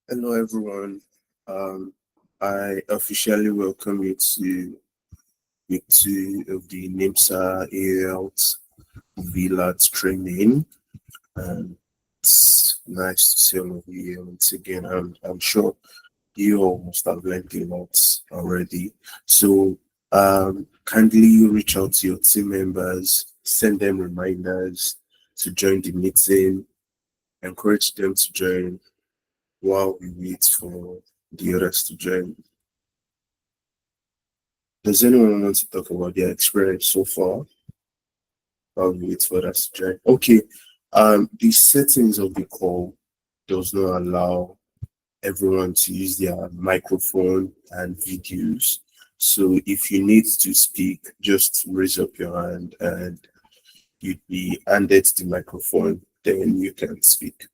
Hello, everyone. Um, I officially welcome you to week two of the NiMSA-EOhealth ViHLERT training. It's nice to see all of you here once again. I'm sure you all must have learned a lot already. So, kindly reach out to your team members, send them reminders to join the meeting, encourage them to join while we wait for the others to join. Does anyone want to talk about their experience so far while we wait for others to join? Okay. The settings of the call does not allow everyone to use their microphone and videos. So if you need to speak, just raise up your hand and you'd be handed the microphone, then you can speak.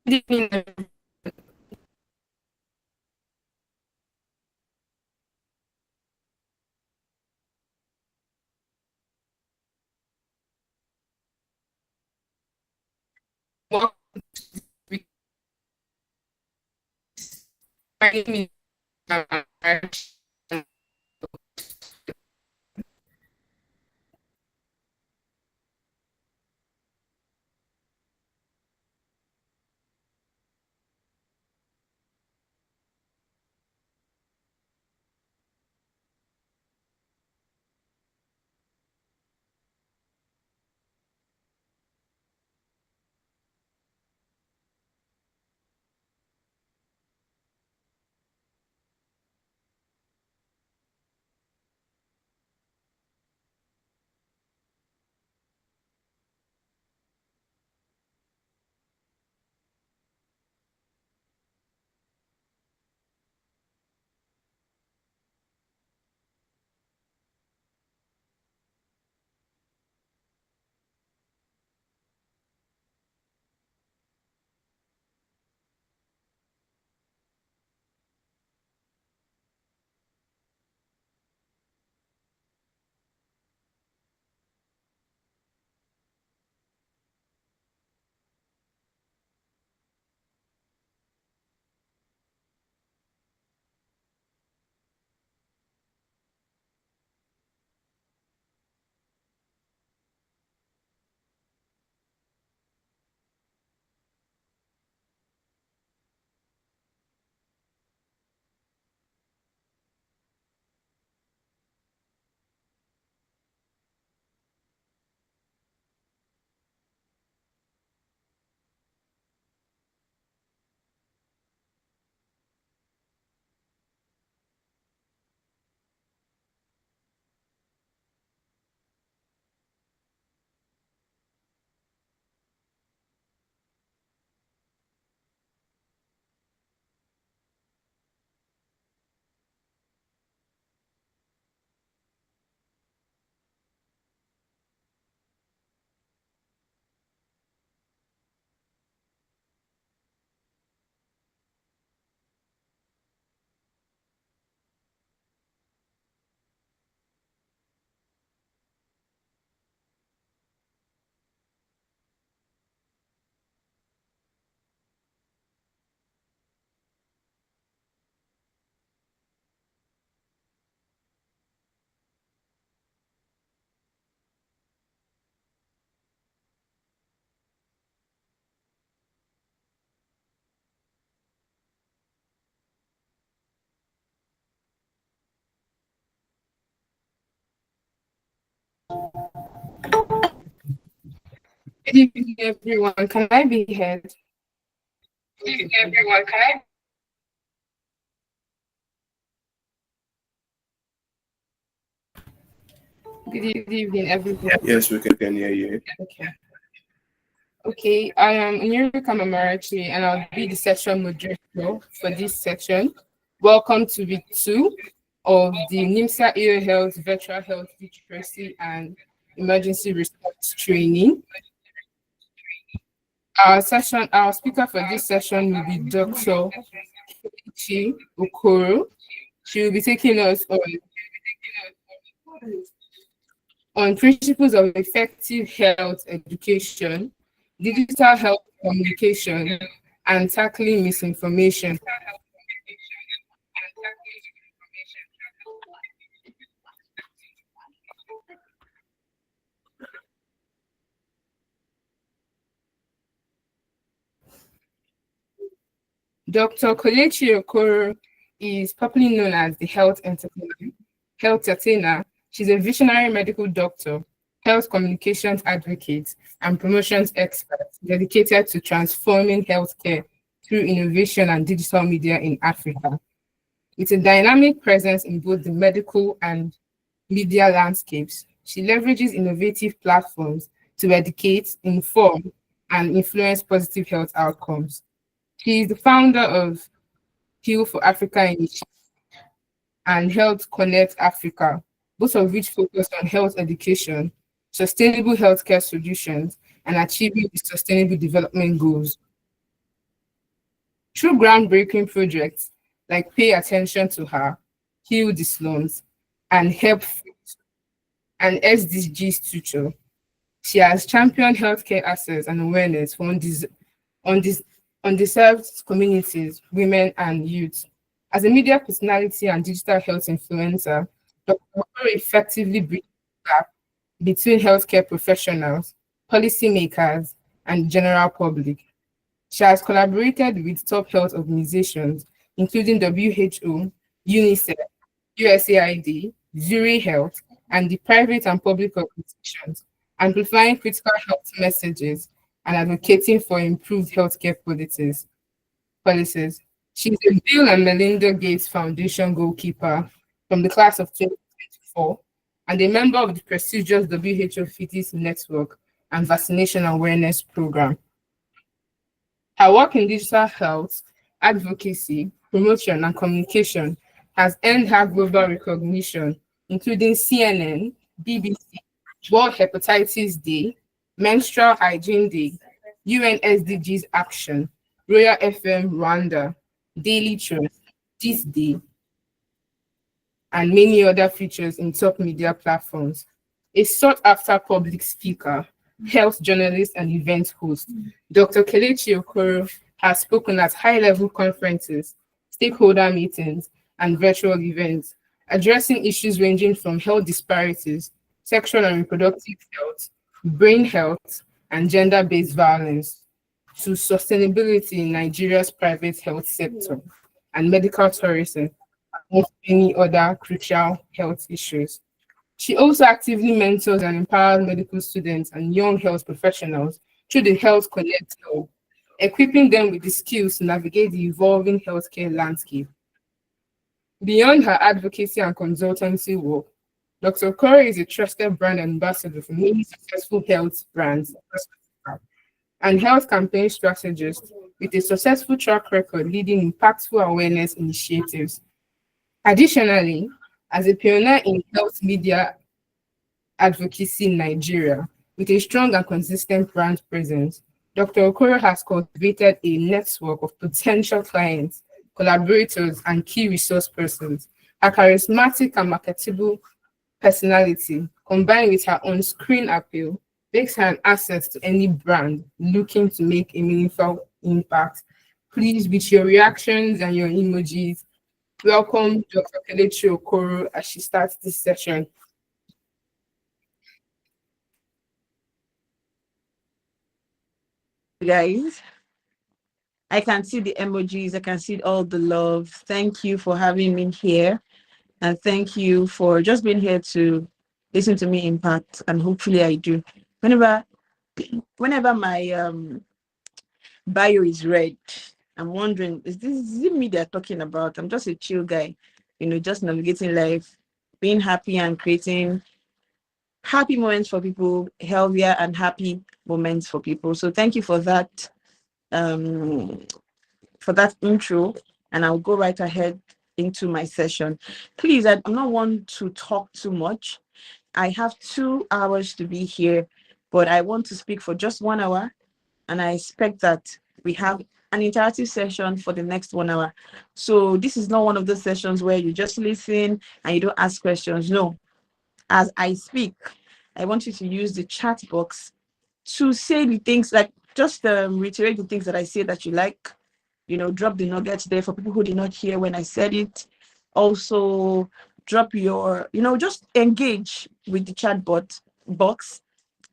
Good evening, everyone. My name is March. Good evening, everyone. Can I be heard? Good evening, everyone. Can I? Good evening, everyone. Yes, we can hear you. Okay. Okay, I am Nyirika Mamarachi, and I'll be the session moderator for this section. Welcome to week 2 of the NiMSA-EOhealth Virtual Health Literacy and Emergency Response Training. Our speaker for this session will be Dr. Kelechi Okoro. She will be taking us on principles of effective health education, digital health communication, and tackling misinformation. Dr. Kelechi Okoro is popularly known as the health entertainer. She's a visionary medical doctor, health communications advocate, and promotions expert dedicated to transforming healthcare through innovation and digital media in Africa. With a dynamic presence in both the medical and media landscapes, she leverages innovative platforms to educate, inform, and influence positive health outcomes. She is the founder of Heal for Africa Initiative and Health Connect Africa, both of which focus on health education, sustainable healthcare solutions, and achieving the Sustainable Development Goals. Through groundbreaking projects like Pay Attention to Her, Heal the Slums, and Help and SDGs Tutor, she has championed healthcare access and awareness for undeserved communities, women, and youth. As a media personality and digital health influencer, Dr. Okoro effectively bridges the gap between healthcare professionals, policymakers, and the general public. She has collaborated with top health organizations, including WHO, UNICEF, USAID, Zurich Health, and the private and public organizations, amplifying critical health messages and advocating for improved healthcare policies. She's a Bill and Melinda Gates Foundation goalkeeper from the class of 2024 and a member of the prestigious WHO Fitness Network and Vaccination Awareness Program. Her work in digital health, advocacy, promotion, and communication has earned her global recognition, including CNN, BBC, World Hepatitis Day, Menstrual Hygiene Day, UN SDGs Action, Royal FM Rwanda, Daily Trust, This Day, and many other features in top media platforms. A sought-after public speaker, health journalist, and event host, Dr. Kelechi Okoro has spoken at high-level conferences, stakeholder meetings, and virtual events, addressing issues ranging from health disparities, sexual and reproductive health, brain health, and gender-based violence, to sustainability in Nigeria's private health sector and medical tourism, amongst many other crucial health issues. She also actively mentors and empowers medical students and young health professionals through the Health Connect Hub, equipping them with the skills to navigate the evolving healthcare landscape. Beyond her advocacy and consultancy work, Dr. Okoro is a trusted brand ambassador for many successful health brands and health campaign strategist with a successful track record leading impactful awareness initiatives. Additionally, as a pioneer in health media advocacy in Nigeria, with a strong and consistent brand presence, Dr. Okoro has cultivated a network of potential clients, collaborators, and key resource persons. Her charismatic and marketable personality, combined with her on-screen appeal, makes her an asset to any brand looking to make a meaningful impact. Please, with your reactions and your emojis, welcome Dr. Kelechi Okoro as she starts this session. Guys, I can see the emojis, I can see all the love. Thank you for having me here, and thank you for just being here to listen to me impact, and hopefully I do. Whenever whenever my bio is read, I'm wondering, is it me they're talking about? I'm just a chill guy, just navigating life, being happy and creating happy moments for people, healthier and happy moments for people. So thank you um, for that intro, and I'll go right ahead into my session. Please, I'm not one to talk too much. I have 2 hours to be here, but I want to speak for just 1 hour, and I expect that we have an interactive session for the next 1 hour. So this is not one of those sessions where you just listen and you don't ask questions. No, as I speak, I want you to use the chat box to say the things, like just reiterate the things that I say that you like. Drop the nuggets there for people who did not hear when I said it. Also, drop your, just engage with the chat box,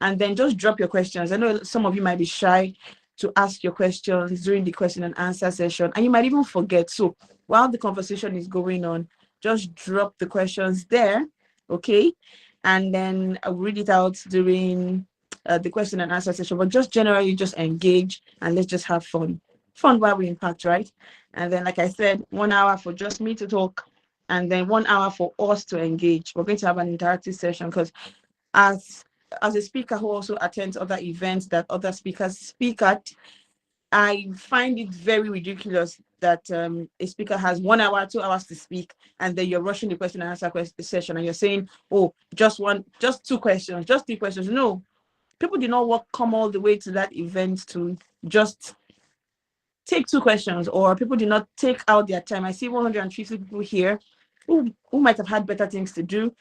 and then just drop your questions. I know some of you might be shy to ask your questions during the question and answer session, and you might even forget. So while the conversation is going on, just drop the questions there, okay? And then I'll read it out during the question and answer session. But just generally, just engage and let's just have fun. Fun while we impact, right? And then, like I said, 1 hour for just me to talk, and then 1 hour for us to engage. We're going to have an interactive session because as a speaker who also attends other events that other speakers speak at, I find it very ridiculous that a speaker has 1 hour, 2 hours to speak, and then you're rushing the question and answer session, and you're saying, "Oh, just 2 questions, just 3 questions." No, people did not come all the way to that event to just take 2 questions, or people did not take out their time. I see 150 people here who might have had better things to do.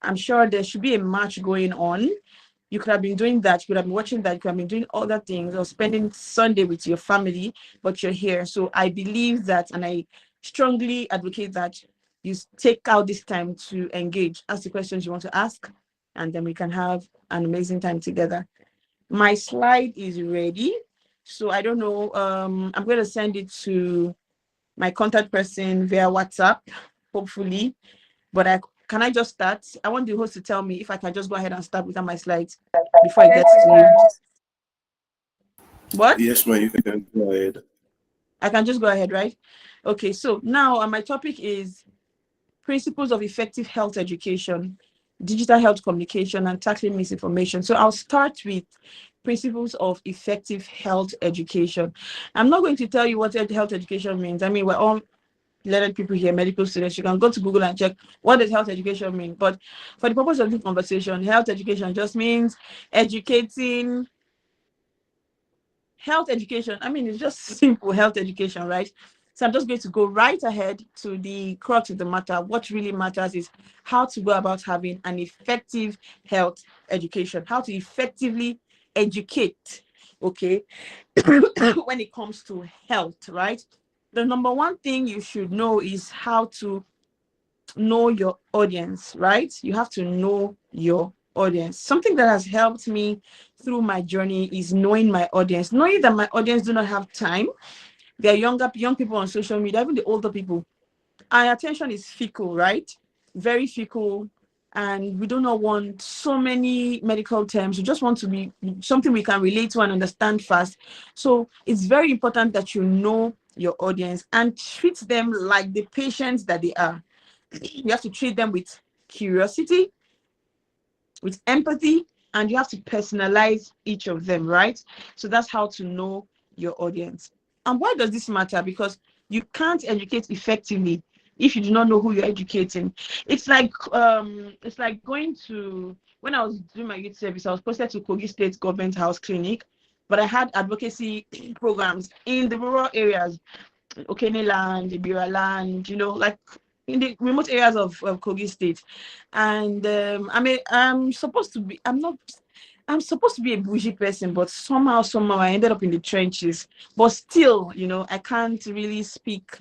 I'm sure there should be a match going on. You could have been doing that. You could have been watching that. You could have been doing other things or spending Sunday with your family, but you're here. So I believe that, and I strongly advocate that you take out this time to engage, ask the questions you want to ask, and then we can have an amazing time together. My slide is ready. So I don't know. I'm going to send it to my contact person via WhatsApp, hopefully. But can I just start? I want the host to tell me if I can just go ahead and start without my slides before it gets to you. What? Yes, ma'am, you can go ahead. I can just go ahead, right? Okay, so now my topic is principles of effective health education, digital health communication, and tackling misinformation. So I'll start with principles of effective health education. I'm not going to tell you what health education means. I mean, we're all learned people here, medical students. You can go to Google and check what does health education mean. But for the purpose of this conversation, health education just means educating. Health education, I mean, it's just simple health education, right? So I'm just going to go right ahead to the crux of the matter. What really matters is how to go about having an effective health education, how to effectively educate, okay, when it comes to health, right? The number one thing you should know is how to know your audience, right? You have to know your audience. Something that has helped me through my journey is knowing my audience, knowing that my audience do not have time. They're young people on social media, even the older people. Our attention is fickle, right? Very fickle. And we do not want so many medical terms. We just want to be something we can relate to and understand fast. So it's very important that you know your audience and treat them like the patients that they are. You have to treat them with curiosity, with empathy, and you have to personalize each of them, right? So that's how to know your audience. And why does this matter? Because you can't educate effectively if you do not know who you're educating. It's like going to, when I was doing my youth service, I was posted to Kogi State Government House Clinic, but I had advocacy programs in the rural areas, Okene land, Ibira land, like in the remote areas of Kogi State. And I'm supposed to be, I'm supposed to be a bougie person, but somehow I ended up in the trenches. But still, I can't really speak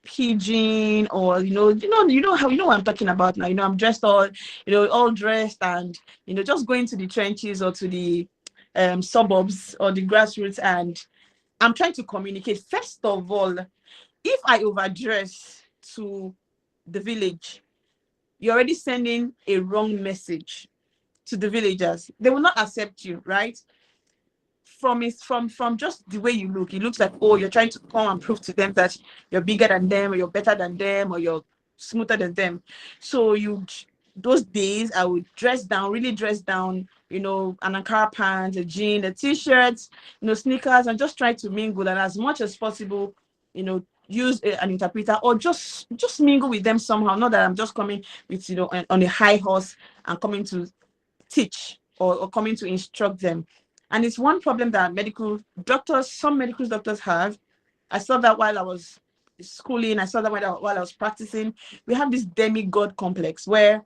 pidgin, or you know what I'm talking about now. I'm dressed all dressed, and just going to the trenches or to the suburbs or the grassroots, and I'm trying to communicate. First of all, if I overdress to the village, you're already sending a wrong message. to the villagers. They will not accept you, right? From just the way you look, it looks like, oh, you're trying to come and prove to them that you're bigger than them, or you're better than them, or you're smoother than them. So those days I would dress down, really dress down, an Ankara pants, a jean, a t-shirt, sneakers, and just try to mingle, and as much as possible, use an interpreter, or just mingle with them somehow. Not that I'm just coming with on a high horse and coming to teach or coming to instruct them. And it's one problem that some medical doctors have. I saw that while I was schooling. I saw that while I was practicing. We have this demigod complex where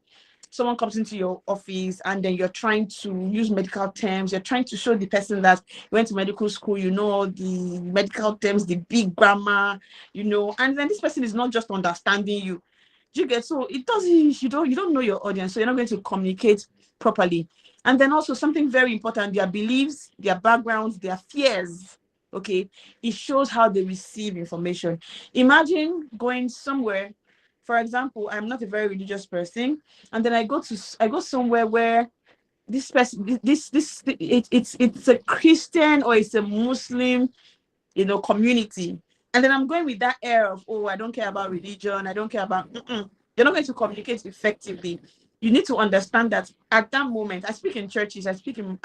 someone comes into your office and then you're trying to use medical terms. You're trying to show the person that you went to medical school, the medical terms, the big grammar, and then this person is not just understanding you. Do you get? So it doesn't, you don't know your audience, so you're not going to communicate properly. And then also something very important, their beliefs, their backgrounds, their fears. Okay, it shows how they receive information. Imagine going somewhere. For example, I'm not a very religious person, and then I go somewhere where this person, it's a Christian or it's a Muslim, community, and then I'm going with that air of, oh, I don't care about religion, I don't care about. You're not going to communicate effectively. You need to understand that at that moment, I speak in churches, I speak in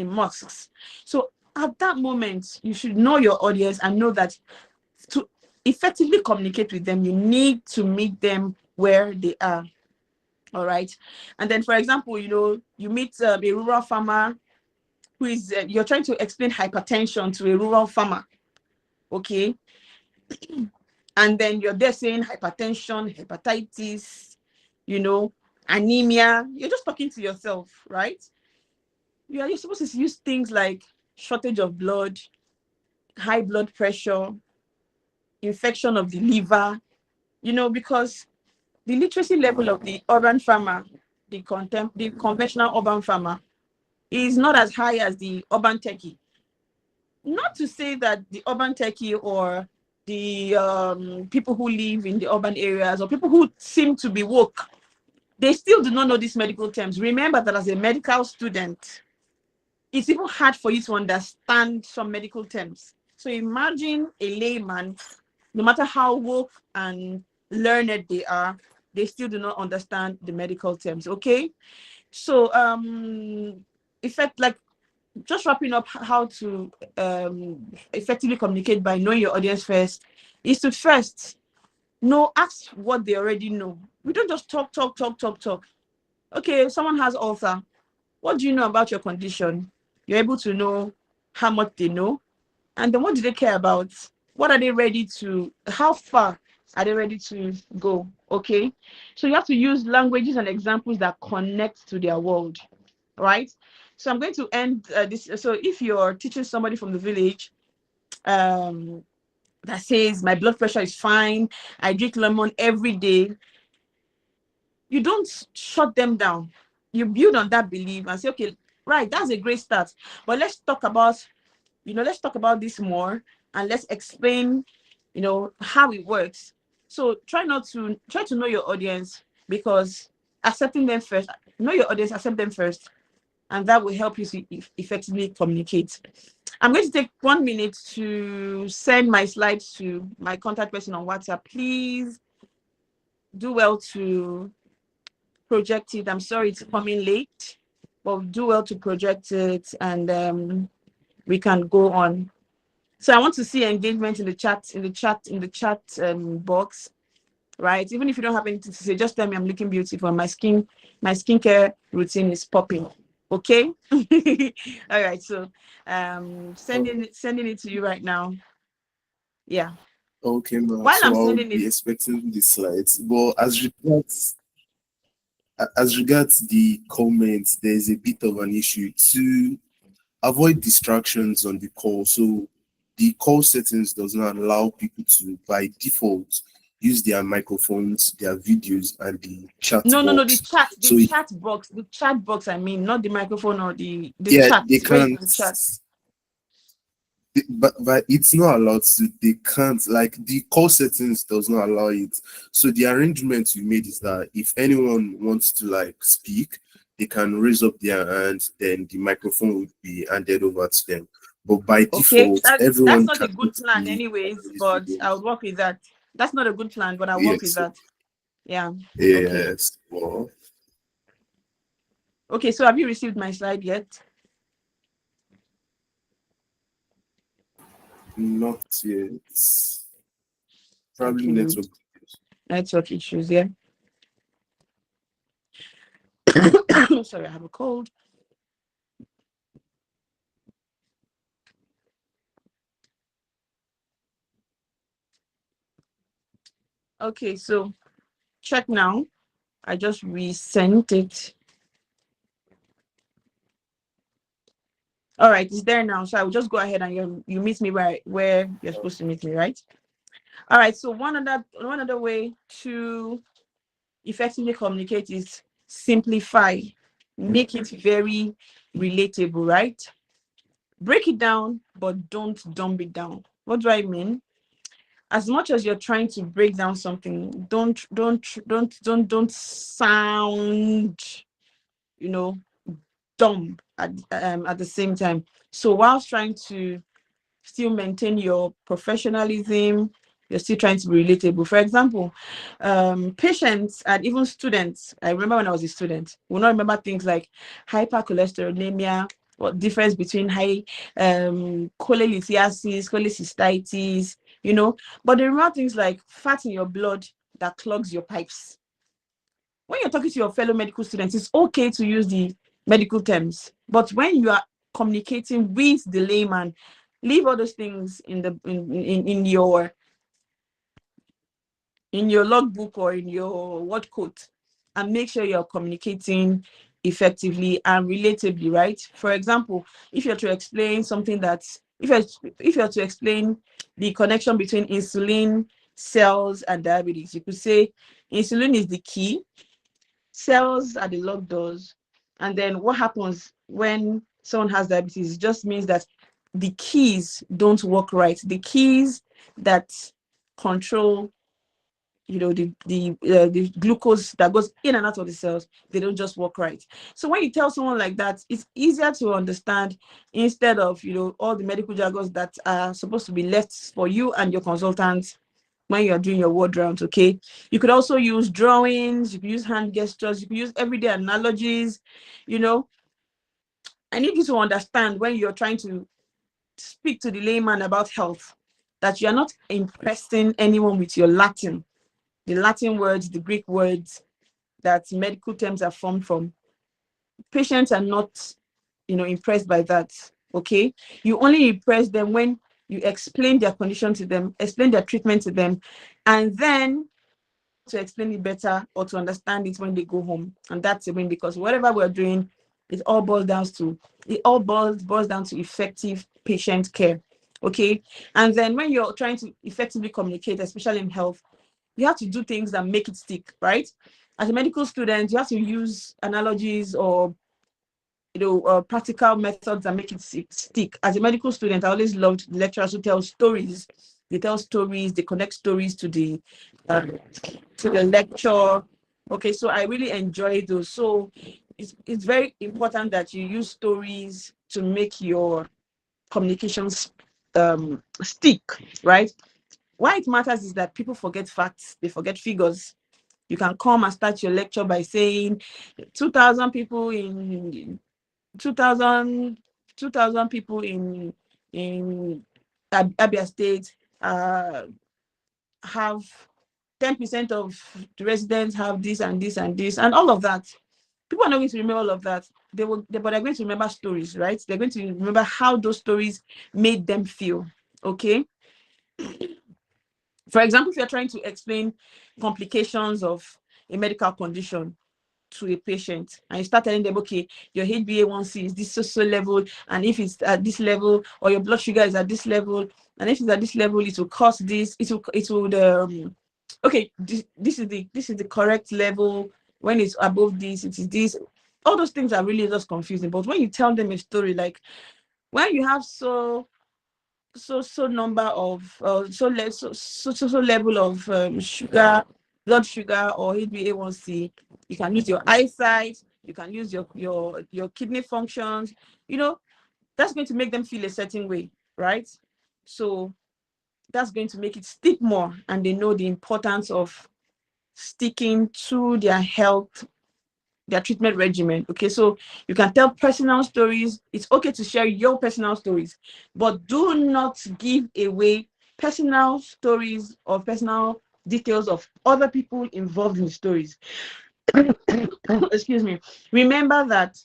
mosques. So at that moment, you should know your audience and know that to effectively communicate with them, you need to meet them where they are. All right. And then, for example, you meet a rural farmer who is, you're trying to explain hypertension to a rural farmer. Okay. And then you're there saying hypertension, hepatitis, anemia. You're just talking to yourself, right? You're supposed to use things like shortage of blood, high blood pressure, infection of the liver, because the literacy level of the urban farmer, the conventional urban farmer, is not as high as the urban techie. Not to say that the urban techie or the people who live in the urban areas or people who seem to be woke, they still do not know these medical terms. Remember that as a medical student, it's even hard for you to understand some medical terms. So imagine a layman, no matter how woke and learned they are, they still do not understand the medical terms. Okay. So just wrapping up how to effectively communicate by knowing your audience first is to first ask what they already know. We don't just talk. Okay, someone has ulcer. What do you know about your condition? You're able to know how much they know. And then what do they care about? What are they ready to, how far are they ready to go? Okay. So you have to use languages and examples that connect to their world, right? So I'm going to end this. So if you're teaching somebody from the village that says, my blood pressure is fine, I drink lemon every day, you don't shut them down. You build on that belief and say, okay, right, that's a great start. But let's talk about this more, and let's explain, how it works. So try to know your audience, because accepting them first, know your audience, accept them first, and that will help you to effectively communicate. I'm going to take 1 minute to send my slides to my contact person on WhatsApp. Please do well to project it. I'm sorry it's coming late, but do well to project it, and we can go on. So I want to see engagement in the chat box, right? Even if you don't have anything to say, just tell me I'm looking beautiful. My skincare routine is popping. Okay. All right. So sending it to you right now. Yeah. Okay, ma'am. While So I'm I'll sending be it, expecting the slides. But as regards the comments, there's a bit of an issue to avoid distractions on the call. So the call settings does not allow people to, by default, use their microphones, their videos, and the chat no, box. the chat box. I mean, not the microphone or the Yeah, chat. they Where is can't. the chat? But it's not allowed to. They can't. Like the call settings does not allow it. So the arrangement we made is that if anyone wants to like speak, they can raise up their hands, then the microphone would be handed over to them. But by Okay, default, that's everyone not a good cannot plan be on anyways, these but I'll videos. work with that. That's not a good plan, but I'll work with Yes, that. Yeah. Okay. yes. Well, Okay, so have you received my slide yet? not yet. Probably Okay. network issues. Network issues, yeah. Sorry, I have a cold. Okay, so check now. I just resent it. All right, it's there now. So I will just go ahead and you meet me where you're supposed to meet me, right? All right. So one other way to effectively communicate is simplify, make it very relatable, right? Break it down, but don't dumb it down. What do I mean? As much as you're trying to break down something, don't sound, you know, dumb at the same time. So whilst trying to still maintain your professionalism, you're still trying to be relatable. For example, patients and even students, I remember when I was a student, will not remember things like hypercholesterolemia, what difference between high cholelithiasis, cholecystitis, but they remember things like fat in your blood that clogs your pipes. When you're talking to your fellow medical students, it's okay to use the medical terms, but when you are communicating with the layman, leave all those things in your logbook or in your word quote, and make sure you're communicating effectively and relatably, right? For example, if you're to explain something that's if you're to explain the connection between insulin, cells, and diabetes, you could say insulin is the key, cells are the locked doors, and then what happens when someone has diabetes just means that the keys don't work right. The keys that control the glucose that goes in and out of the cells, they don't just work right. So when you tell someone like that, it's easier to understand, instead of all the medical jargons that are supposed to be left for you and your consultants when you're doing your word rounds. Okay, you could also use drawings, you could use hand gestures, you could use everyday analogies. I need you to understand, when you're trying to speak to the layman about health, that you're not impressing anyone with your Latin, the Latin words, the Greek words that medical terms are formed from. Patients are not, impressed by that. Okay, you only impress them when you explain their condition to them, explain their treatment to them, and then to explain it better or to understand it when they go home. And that's a win, because whatever we're doing, it all boils down to effective patient care. Okay, and then when you're trying to effectively communicate, especially in health, you have to do things that make it stick, right? As a medical student, you have to use analogies or practical methods that make it stick. As a medical student, I always loved lecturers who tell stories. They tell stories, they connect stories uh, to the lecture. Okay, so I really enjoy those. So it's very important that you use stories to make your communications stick, right? Why it matters is that people forget facts, they forget figures. You can come and start your lecture by saying 2,000 people in 2,000 people in Abia State have 10% of the residents have this and this and this and all of that. People are not going to remember all of that. But they're going to remember stories, right? They're going to remember how those stories made them feel. Okay. For example, if you're trying to explain complications of a medical condition to a patient, and you start telling them, okay, your HbA1c is this so level, and if it's at this level, or your blood sugar is at this level, and if it's at this level, it will cause this, okay, this is the correct level. When it's above this, it is this. All those things are really just confusing. But when you tell them a story, like when you have number of level of sugar, blood sugar, or HbA1c, you can use your eyesight, You can use your kidney functions. You know, that's going to make them feel a certain way, right? So that's going to make it stick more, and they know the importance of sticking to their health, their treatment regimen. Okay, so you can tell personal stories. It's okay to share your personal stories, but do not give away personal stories or personal details of other people involved in the stories. Excuse me. Remember that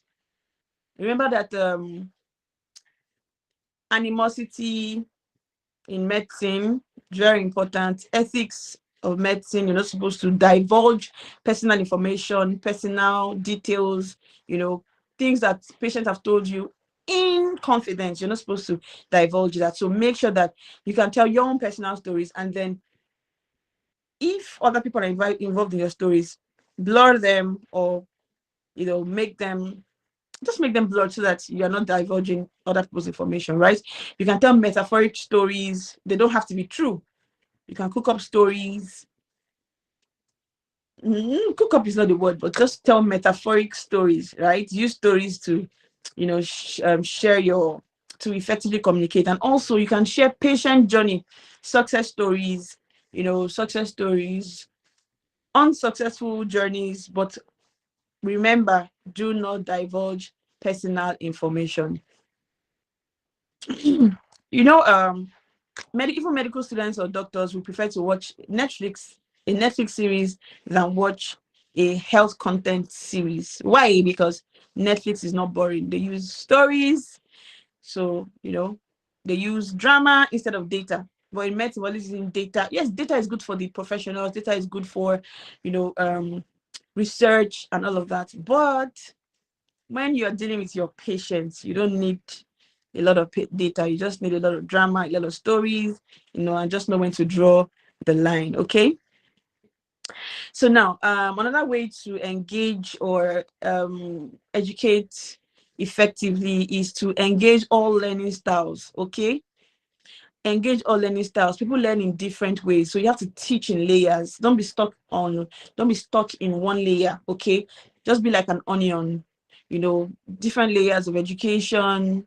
animosity in medicine, very important. Ethics of medicine, you're not supposed to divulge personal information, personal details, things that patients have told you in confidence. You're not supposed to divulge that. So make sure that you can tell your own personal stories, and then if other people are involved in your stories, blur them, or make them blurred, so that you're not divulging other people's information, right? You can tell metaphoric stories. They don't have to be true. You can cook up stories. Cook up is not the word, but just tell metaphoric stories, right? Use stories to, share to effectively communicate. And also you can share patient journey, success stories, unsuccessful journeys, but remember, do not divulge personal information. Even medical students or doctors will prefer to watch a Netflix series than watch a health content series. Why? Because Netflix is not boring. They use stories, so they use drama instead of data. But in medicine, we're using data. Yes, data is good for the professionals. Data is good for research and all of that. But when you're dealing with your patients, you don't need a lot of data. You just need a lot of drama, a lot of stories, and just know when to draw the line. Okay. So now, another way to engage or educate effectively is to engage all learning styles. Okay. Engage all learning styles. People learn in different ways, so you have to teach in layers. Don't be stuck in one layer. Okay. Just be like an onion. Different layers of education.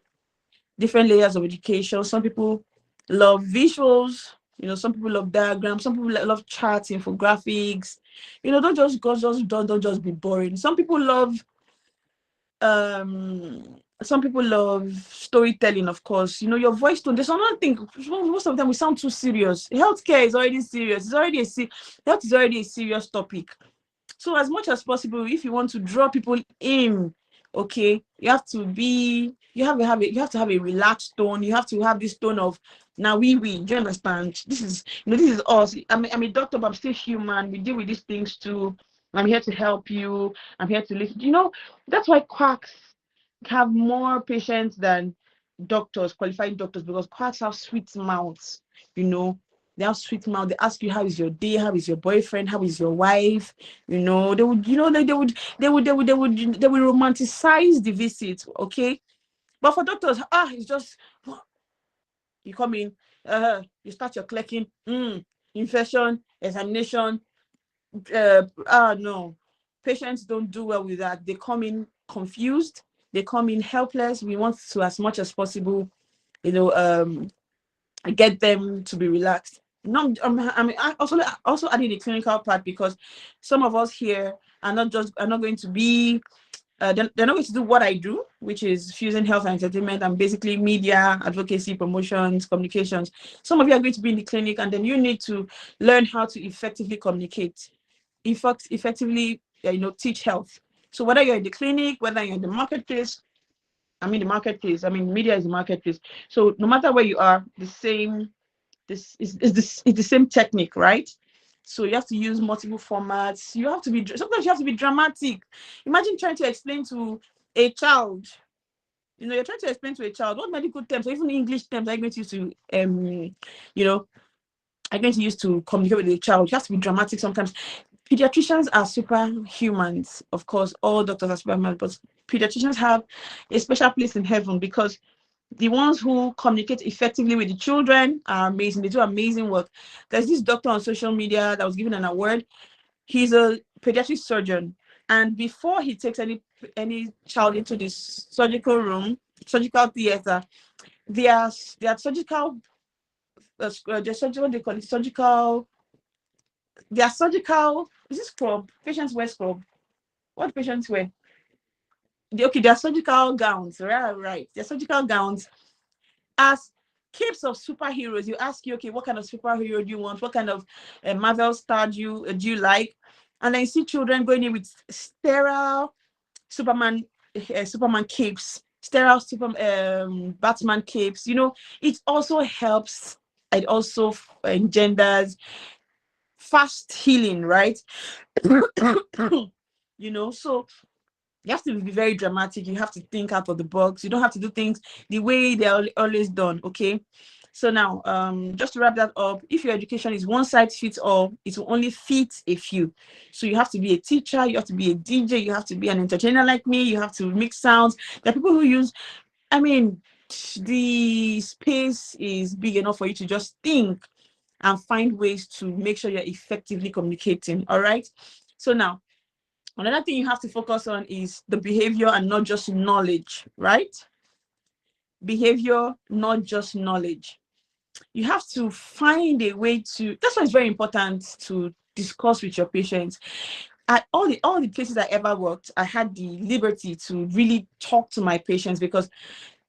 Some people love visuals. Some people love diagrams. Some people love charts, infographics. Don't just be boring. Some people love storytelling, of course. Your voice tone. There's another thing. Most of the time we sound too serious. Healthcare is already serious. Health is already a serious topic. So as much as possible, if you want to draw people in, okay, you have to have a relaxed tone. You have to have this tone of, now do you understand? This is us. I'm a doctor, but I'm still human. We deal with these things too. I'm here to help you. I'm here to listen. That's why quacks have more patients than doctors, qualified doctors, because quacks have sweet mouths. They have sweet mouth. They ask you, how is your day? How is your boyfriend? How is your wife? They would romanticize the visit. Okay. But for doctors, it's just, you come in, you start your clicking, infection, examination. No. Patients don't do well with that. They come in confused. They come in helpless. We want to, as much as possible, get them to be relaxed. No, I also added the clinical part, because some of us here are not going to be, they're not going to do what I do, which is fusing health and entertainment and basically media, advocacy, promotions, communications. Some of you are going to be in the clinic, and then you need to learn how to effectively communicate, effectively, teach health. So whether you're in the clinic, whether you're in the marketplace, media is the marketplace. So no matter where you are, it's the same technique, right? So you have to use multiple formats. Sometimes you have to be dramatic. Imagine trying to explain to a child. You're trying to explain to a child what medical terms, or even English terms, are you going to use to communicate with a child. You have to be dramatic sometimes. Pediatricians are superhumans. Of course, all doctors are superhumans, but pediatricians have a special place in heaven, because the ones who communicate effectively with the children are amazing. They do amazing work. There's this doctor on social media that was given an award. He's a pediatric surgeon, And before he takes any child into the surgical room, surgical theater, their surgical, what they call it, surgical, their surgical, is this scrub? Patients wear scrub. What do patients wear? Okay, their surgical gowns, right? Their surgical gowns as capes of superheroes. You ask you, okay, what kind of superhero do you want? What kind of Marvel star do you like? And then you see children going in with sterile Superman capes, sterile Batman capes. You know, it also helps. It also engenders fast healing, right? You know, so you have to be very dramatic. You have to think out of the box. You don't have to do things the way they're always done. Okay. So now, just to wrap that up, if your education is one size fits all, it will only fit a few. So you have to be a teacher, you have to be a DJ, you have to be an entertainer like me, you have to mix sounds. There are people who use, I mean, the space is big enough for you to just think and find ways to make sure you're effectively communicating. All right. So now, another thing you have to focus on is the behavior and not just knowledge, right? Behavior, not just knowledge. You have to find a way to, that's why it's very important to discuss with your patients. At all the places I ever worked, I had the liberty to really talk to my patients because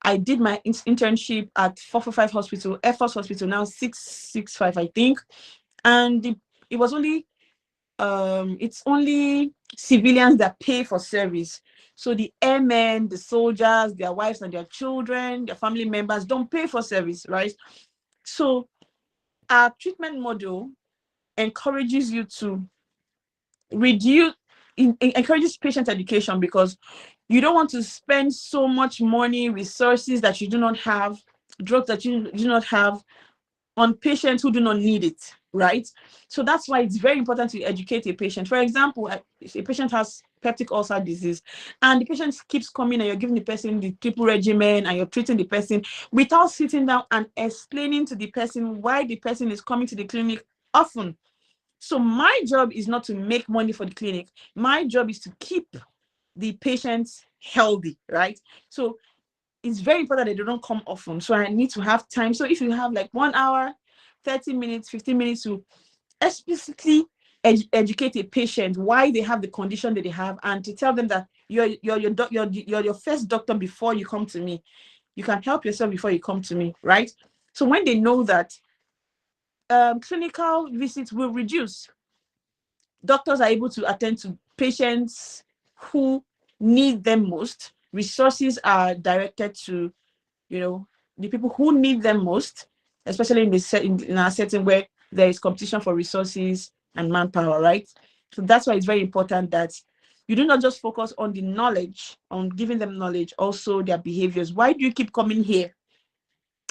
I did my internship at 445 Hospital, Air Force Hospital, now 665, I think. And it was only it's only civilians that pay for service. So the airmen, the soldiers, their wives and their children, their family members don't pay for service, right? So our treatment model encourages you to reduce, encourages patient education because you don't want to spend so much money, resources that you do not have, drugs that you do not have on patients who do not need it, right? So that's why it's very important to educate a patient. For example, if a patient has peptic ulcer disease and the patient keeps coming and you're giving the person the triple regimen and you're treating the person without sitting down and explaining to the person why the person is coming to the clinic often. So my job is not to make money for the clinic. My job is to keep the patients healthy, right? So it's very important that they don't come often. So I need to have time. So if you have like 1 hour, 30 minutes, 15 minutes to explicitly educate a patient why they have the condition that they have and to tell them that you're your first doctor before you come to me. You can help yourself before you come to me, right? So when they know that, clinical visits will reduce. Doctors are able to attend to patients who need them most. Resources are directed to, you know, the people who need them most, especially in our setting where there is competition for resources and manpower, right? So that's why it's very important that you do not just focus on the knowledge, on giving them knowledge, also their behaviors. Why do you keep coming here?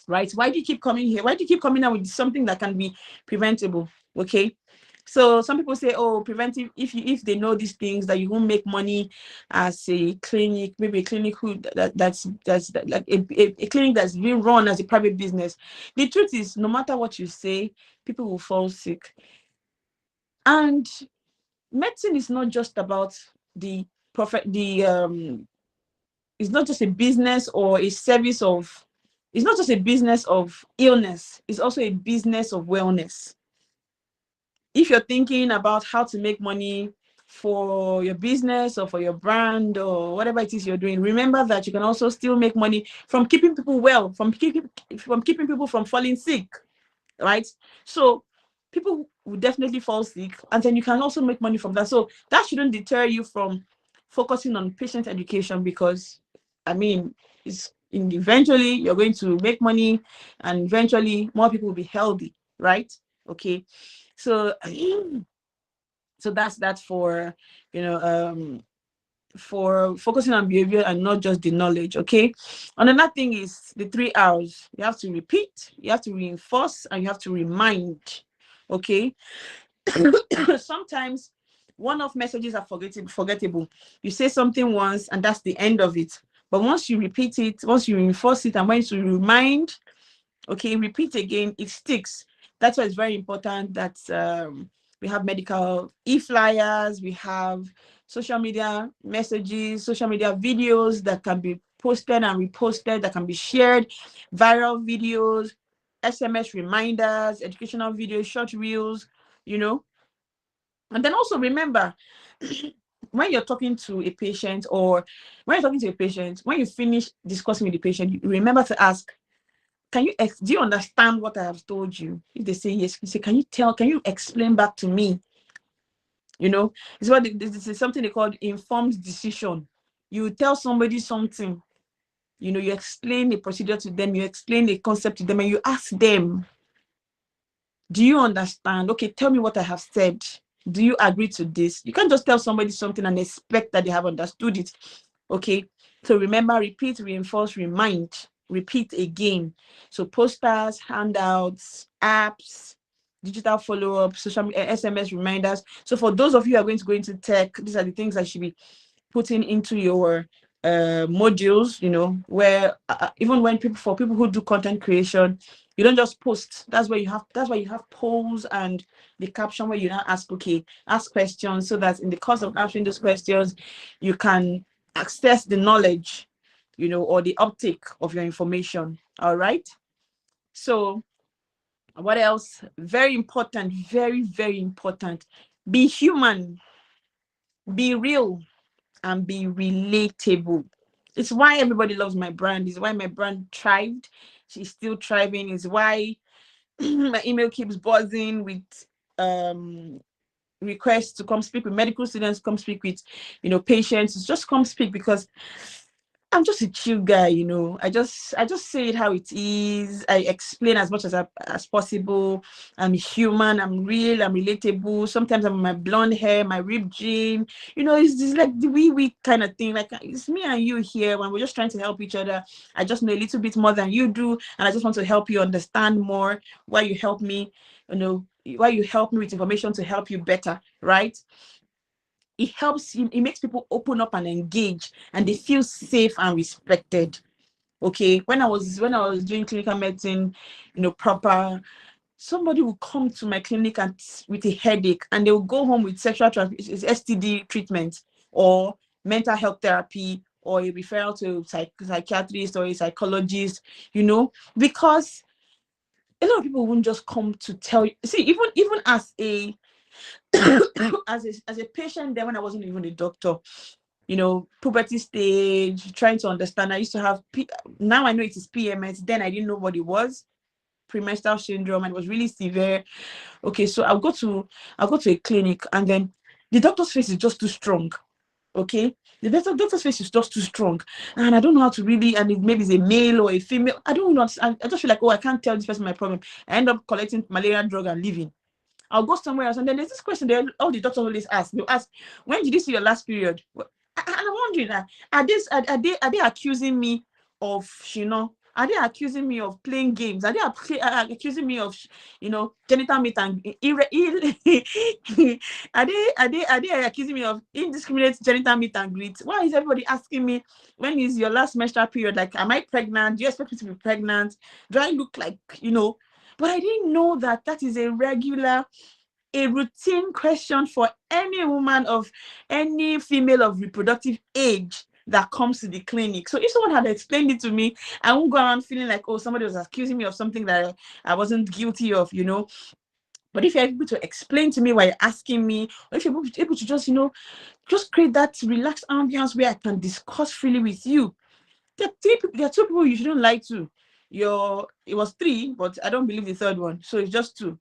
Right? Why do you keep coming here? Why do you keep coming out with something that can be preventable? Okay. So some people say, oh, preventive, if they know these things that you won't make money as a clinic, maybe a clinic that's like a clinic that's being run as a private business. The truth is, no matter what you say, people will fall sick. And medicine is not just about the profit, it's not just a business or a service of, it's not just a business of illness, it's also a business of wellness. If you're thinking about how to make money for your business or for your brand or whatever it is you're doing, remember that you can also still make money from keeping people well, from keeping people from falling sick, right? So people will definitely fall sick, and then you can also make money from that. So that shouldn't deter you from focusing on patient education, because I mean, it's eventually you're going to make money and eventually more people will be healthy, right? Okay. So so that's that for, you know, for focusing on behavior and not just the knowledge. Okay. Another thing is the 3 hours. You have to repeat, you have to reinforce, and you have to remind. Okay. Sometimes one-off messages are forgettable. You say something once and that's the end of it. But once you repeat it, once you reinforce it, and once you remind, okay, repeat again, it sticks. That's why it's very important that We have medical e-flyers. We have social media messages, social media videos that can be posted and reposted, that can be shared, viral videos, SMS reminders, educational videos, short reels, you know. And then also remember, when you're talking to a patient, or when you're talking to a patient, when you finish discussing with the patient, you remember to ask, do you understand what I have told you? If they say yes, you say, can you explain back to me? You know, this is something they call informed decision. You tell somebody something, you know, you explain the procedure to them, you explain the concept to them, and you ask them, do you understand? Okay, tell me what I have said. Do you agree to this? You can't just tell somebody something and expect that they have understood it. Okay, so remember, repeat, reinforce, remind, repeat again. So posters, handouts, apps, digital follow-up, social media, SMS reminders. So for those of you who are going to go into tech, these are the things that should be putting into your modules, you know, where even when for people who do content creation, you don't just post. That's why you have polls and the caption where you now ask questions, so that in the course of answering those questions, you can access the knowledge, you know, or the uptake of your information. All right. So what else? Very important, very, very important. Be human, be real, and be relatable. It's why everybody loves my brand. It's why my brand thrived. She's still thriving. It's why my email keeps buzzing with requests to come speak with medical students, come speak with, you know, patients. Just come speak, because I'm just a chill guy, you know. I just say it how it is. I explain as much as possible. I'm human, I'm real, I'm relatable. Sometimes I'm my blonde hair, my ripped jean. You know, it's just like the wee kind of thing. Like, it's me and you here when we're just trying to help each other. I just know a little bit more than you do, and I just want to help you understand more why you help me, you know, why you help me with information to help you better, right? It makes people open up and engage, and they feel safe and respected. Okay, when I was doing clinical medicine, you know, proper, somebody would come to my clinic with a headache, and they will go home with sexual STD treatment, or mental health therapy, or a referral to psychiatrist or a psychologist, you know, because a lot of people won't just come to tell you. See, even as a as a patient, then when I wasn't even a doctor, you know, puberty stage, trying to understand. I used to have now I know it is PMS. Then I didn't know what it was, premenstrual syndrome, and it was really severe. Okay, so I'll go to a clinic, and then the doctor's face is just too strong. Okay, the doctor's face is just too strong, and I don't know how to really. And maybe it's a male or a female. I don't know. I just feel like, oh, I can't tell this person my problem. I end up collecting malaria drug and leaving. I'll go somewhere else. And then there's this question that all the doctors always ask. They'll ask, when did you see your last period? And I'm wondering, are they accusing me of, you know, are they accusing me of playing games? Are they accusing me of, you know, genital meet and are they accusing me of indiscriminate genital meet and greet? Why is everybody asking me, when is your last menstrual period? Like, am I pregnant? Do you expect me to be pregnant? Do I look like, you know? But I didn't know that is a routine question for any woman of any female of reproductive age that comes to the clinic. So if someone had explained it to me, I won't go around feeling like, oh, somebody was accusing me of something that I wasn't guilty of, you know. But if you're able to explain to me why you're asking me, or if you're able to just, you know, just create that relaxed ambience where I can discuss freely with you. There are two people you shouldn't lie to. It was three, but I don't believe the third one. So it's just two.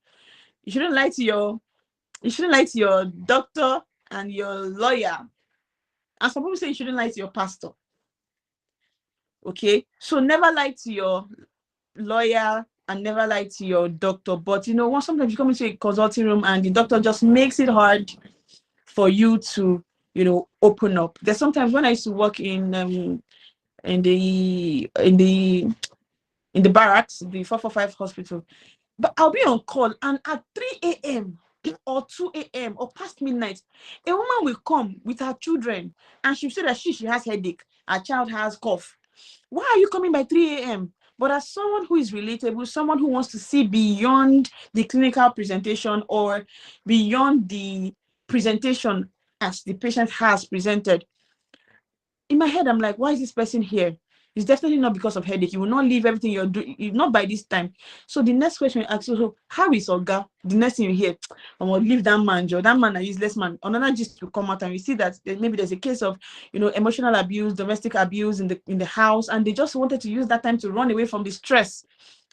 You shouldn't lie to your doctor and your lawyer. And some people say you shouldn't lie to your pastor. Okay, so never lie to your lawyer and never lie to your doctor. But you know, sometimes you come into a consulting room and the doctor just makes it hard for you to, you know, open up. There's sometimes when I used to work in the barracks, the 445 hospital, but I'll be on call, and at 3 a.m. or 2 a.m. or past midnight, a woman will come with her children, and she'll say that she has headache, her child has cough. Why are you coming by 3 a.m.? But as someone who is relatable, someone who wants to see beyond the clinical presentation or beyond the presentation as the patient has presented, in my head, I'm like, why is this person here? It's definitely not because of headache. You will not leave everything you're doing, not by this time. So the next question you ask, so how is Oga? The next thing you hear, I'm gonna leave that man, Joe. That man, a useless man. Another gist will come out, and you see that maybe there's a case of, emotional abuse, domestic abuse in the house, and they just wanted to use that time to run away from the stress,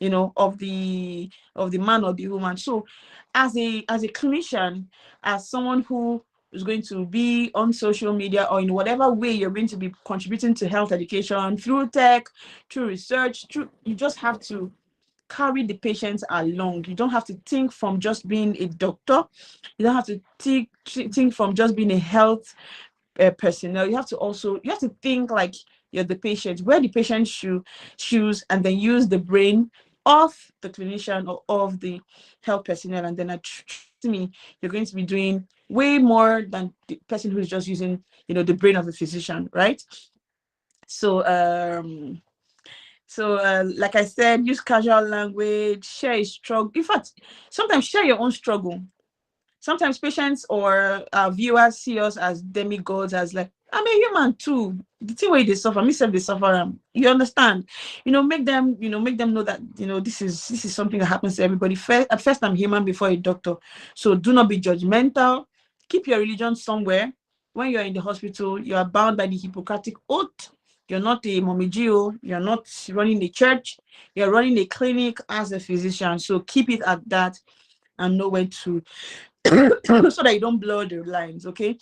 of the man or the woman. So, as a clinician, as someone who is going to be on social media or in whatever way you're going to be contributing to health education through tech, through research, you just have to carry the patients along. You don't have to think from just being a doctor. You don't have to think from just being a health personnel. You have to think like you're the patient, wear the patient's shoes, and then use the brain of the clinician or of the health personnel. And then to me, you're going to be doing way more than the person who's just using, the brain of a physician, right? So, like I said, use casual language, share a struggle. In fact, sometimes share your own struggle. Sometimes patients or viewers see us as demigods, as like, I'm a human too. The thing where they suffer, me self they suffer. You understand? Make them know that this is something that happens to everybody. At first, I'm human before a doctor. So do not be judgmental. Keep your religion somewhere. When you're in the hospital, you are bound by the Hippocratic Oath. You're not a momigio. You're not running a church. You're running a clinic as a physician. So keep it at that and know when to so that you don't blur the lines, okay?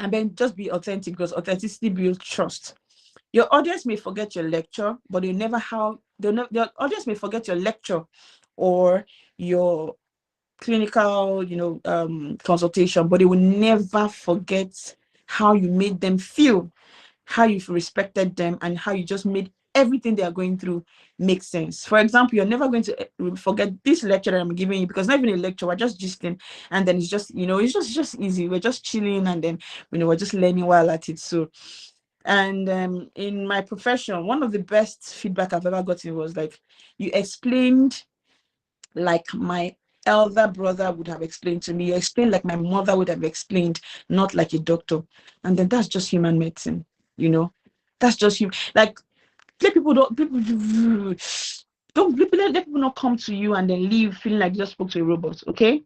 And then just be authentic, because authenticity builds trust. Your audience may forget your lecture, but your audience may forget your lecture or your clinical, consultation, but they will never forget how you made them feel, how you've respected them, and how you just made everything they are going through make sense. For example, you're never going to forget this lecture that I'm giving you, because not even a lecture, we're just gisting, and then it's just, it's just easy. We're just chilling, and then we're just learning while at it. So, and in my profession, one of the best feedback I've ever gotten was like, you explained like my elder brother would have explained to me. You explained like my mother would have explained, not like a doctor. And then that's just human medicine, that's just you. Like, let people not come to you and then leave feeling like you just spoke to a robot. Okay.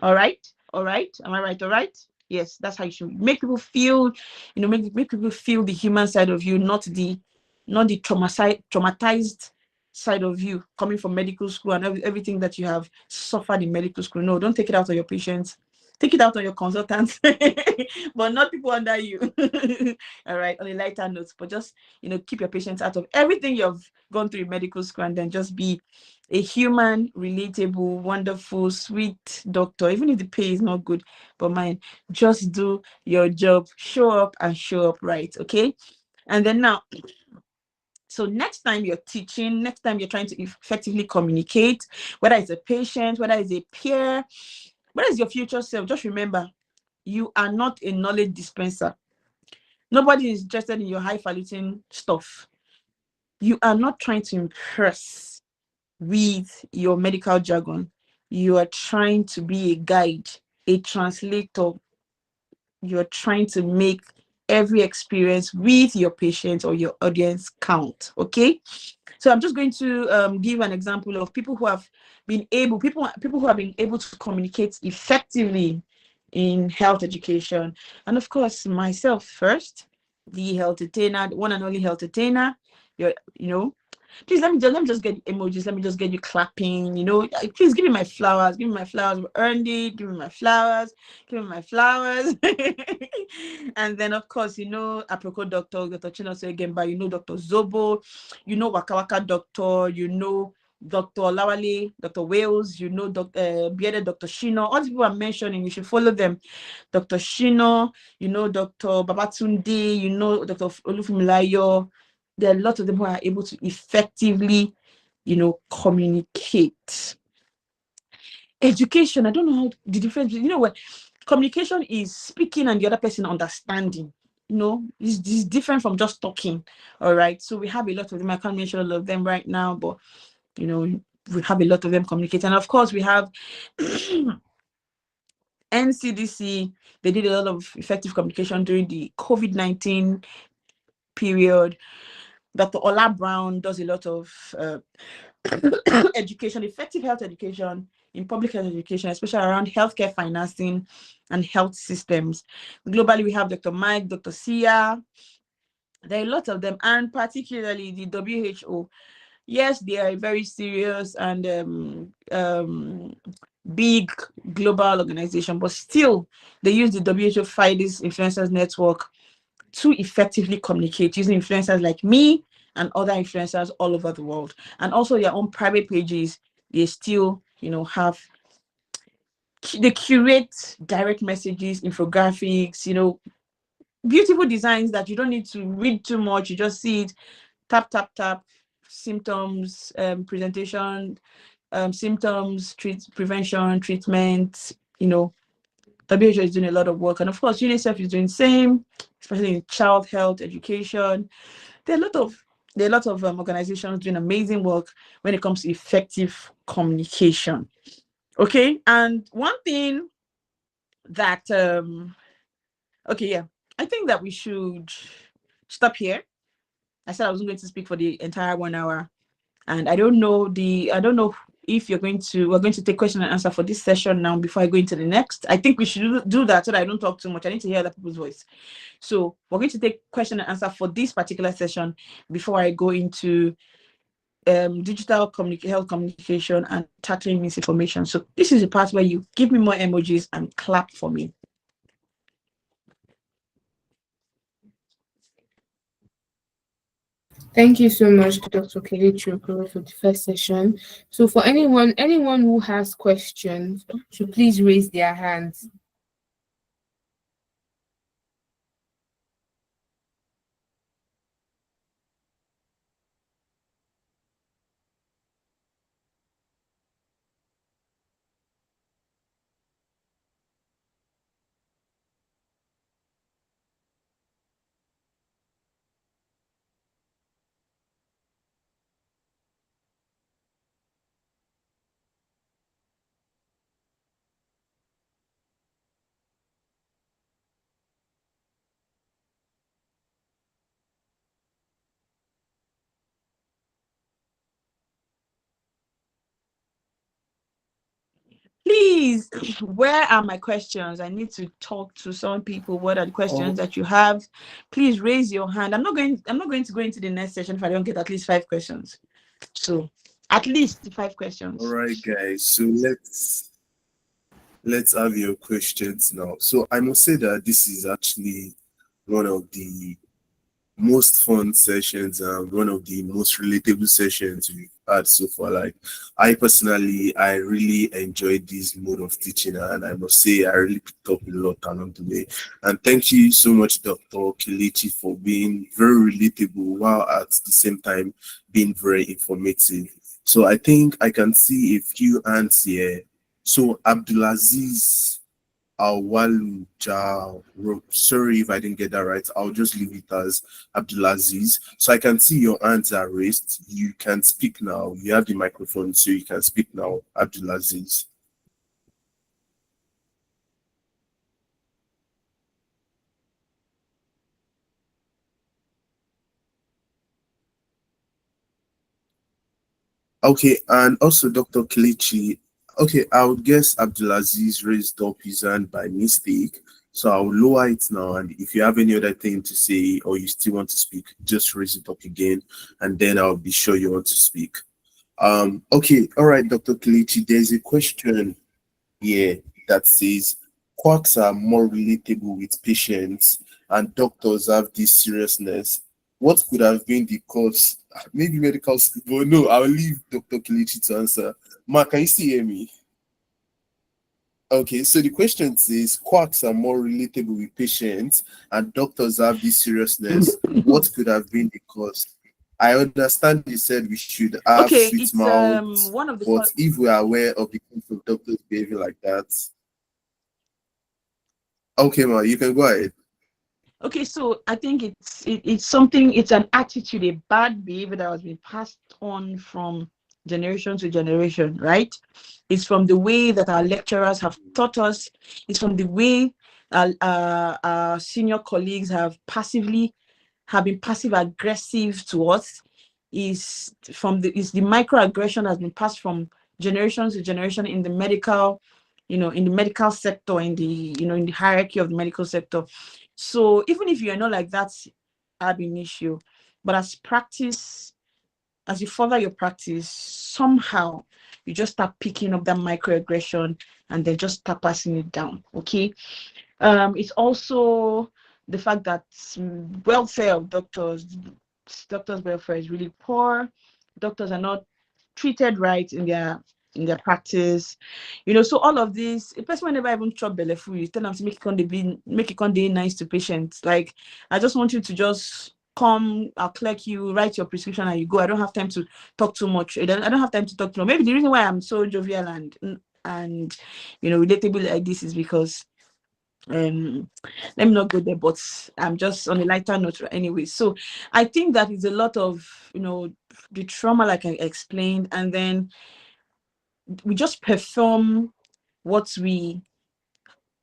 All right. Am I right? All right. Yes, that's how you should make people feel, make people feel the human side of you, not the traumatized side of you coming from medical school and everything that you have suffered in medical school. No, don't take it out on your patients. Take it out on your consultants, but not people under you. All right, on a lighter note, but just keep your patients out of everything you've gone through in medical school, and then just be a human, relatable, wonderful, sweet doctor. Even if the pay is not good, but man, just do your job, show up and show up right. Okay. And then now, so next time you're teaching, next time you're trying to effectively communicate, whether it's a patient, whether it's a peer, whether it's your future self, just remember, you are not a knowledge dispenser. Nobody is interested in your highfalutin stuff. You are not trying to impress with your medical jargon. You are trying to be a guide, a translator. You're trying to make every experience with your patient or your audience count. Okay. So I'm just going to give an example of people who have been able, people who have been able to communicate effectively in health education. And of course, myself first, the health attainer, the one and only health attainer. Please let me just get emojis. Let me just get you clapping. Please give me my flowers. Give me my flowers. We earned it. Give me my flowers. Give me my flowers. And then of course, Aproko Doctor Chinonso Egemba. Dr. Zobo. Waka Waka Doctor. Dr. Lawale, Dr. Wales. Bearded Dr. Shino. All these people I'm mentioning, you should follow them. Dr. Shino. Dr. Babatunde. Dr. Olufumilayo. There are lots of them who are able to effectively, communicate. Education, I don't know how the difference, what communication is speaking and the other person understanding. it's different from just talking. All right. So we have a lot of them. I can't mention all of them right now, but we have a lot of them communicating. And of course, we have NCDC. They did a lot of effective communication during the COVID-19 period. Dr. Ola Brown does a lot of education, effective health education in public health education, especially around healthcare financing and health systems. Globally, we have Dr. Mike, Dr. Sia. There are a lot of them, and particularly the WHO. Yes, they are very serious and big global organization, but still they use the WHO FIDES influencers network to effectively communicate using influencers like me and other influencers all over the world. And also their own private pages, they still they curate direct messages, infographics, beautiful designs that you don't need to read too much. You just see it, tap tap tap, symptoms, presentation, symptoms, prevention, treatment. WHO is doing a lot of work, and of course UNICEF is doing the same, especially in child health education. There are a lot of organizations doing amazing work when it comes to effective communication. Okay, and one thing that I think that we should stop here. I said I wasn't going to speak for the entire 1 hour, and I don't know if we're going to take question and answer for this session now before I go into the next. I think we should do that so that I don't talk too much. I need to hear other people's voice. So we're going to take question and answer for this particular session before I go into digital health communication and tackling misinformation. So this is the part where you give me more emojis and clap for me. Thank you so much, Dr. Kelechi, for the first session. So for anyone who has questions, should please raise their hands. Please, where are my questions? I need to talk to some people. What are the questions that you have? Please raise your hand. I'm not going to go into the next session if I don't get at least 5 questions. So at least 5 questions. All right, guys. So let's have your questions now. So I must say that this is actually one of the most fun sessions and one of the most relatable sessions we've had so far. Like I personally, I really enjoyed this mode of teaching, and I must say I really picked up a lot along the way. And thank you so much, Dr. Kelechi, for being very relatable while at the same time being very informative. So I think I can see a few hands here. So Abdulaziz Awalu sorry if I didn't get that right. I'll just leave it as Abdulaziz. So I can see your hands are raised. You can speak now. You have the microphone, so you can speak now, Abdulaziz. Okay, and also Dr. Kelechi. Okay, I would guess Abdulaziz raised up his hand by mistake. So I'll lower it now. And if you have any other thing to say or you still want to speak, just raise it up again. And then I'll be sure you want to speak. Okay, all right, Dr. Kelechi, there's a question here that says quacks are more relatable with patients and doctors have this seriousness. What could have been the cause? Maybe medical school, but no, I'll leave Dr. Kelechi to answer. Mark, can you still hear me? Okay, so the question says quacks are more relatable with patients and doctors have this seriousness. What could have been the cause? I understand you said we should have sweet It's mouths, one of the but if we are aware of the cause of doctors behaving like that, okay, ma, you can go ahead. Okay, so I think it's something, it's an attitude, a bad behavior that has been passed on from generation to generation, right? It's from the way that our lecturers have taught us. It's from the way our senior colleagues have been passive aggressive to us. Is the microaggression has been passed from generation to generation in the medical, in the medical sector, in the in the hierarchy of the medical sector. So even if you're not like that ab initio, but as you further your practice, somehow you just start picking up that microaggression and then just start passing it down. Okay. It's also the fact that welfare of doctors' welfare is really poor. Doctors are not treated right in their practice. So all of this, a person will never even chop belle full, you tell them to make it con dey nice to patients. Like, I just want you to just come, I'll clerk you, write your prescription, and you go. I don't have time to talk too much. I don't have time to talk too much. Maybe the reason why I'm so jovial and relatable like this is because let me not go there, but I'm just on a lighter note anyway. So I think that is a lot of the trauma, like I explained, and then we just perform what we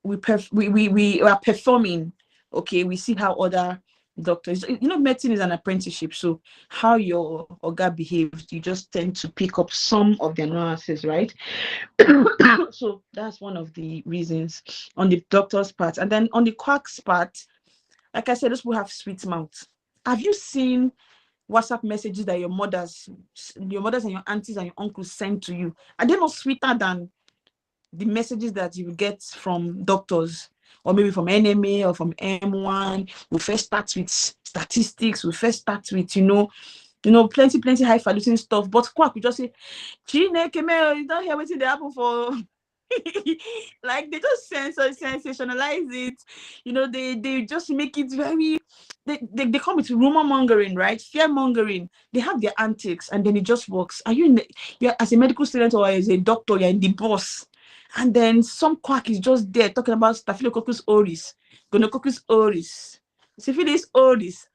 are performing. Okay, we see how other doctors, medicine is an apprenticeship, so how your oga behaves, you just tend to pick up some of their nuances, right? So that's one of the reasons on the doctor's part. And then on the quack's part, like I said, those people have sweet mouth. Have you seen WhatsApp messages that your mothers and your aunties and your uncles send to you? Are they not sweeter than the messages that you get from doctors, or maybe from NMA or from M1? We first start with statistics. We first start with plenty highfalutin stuff. But quack, we just say, Chineke me, you don't hear what they happen for. Like, they just sensationalize it. They just make it very. They come with rumor mongering, right? Fear mongering. They have their antics, and then it just works. You're as a medical student or as a doctor, you're in the boss, and then some quack is just there talking about Staphylococcus aureus, Gonococcus aureus, Syphilis aureus.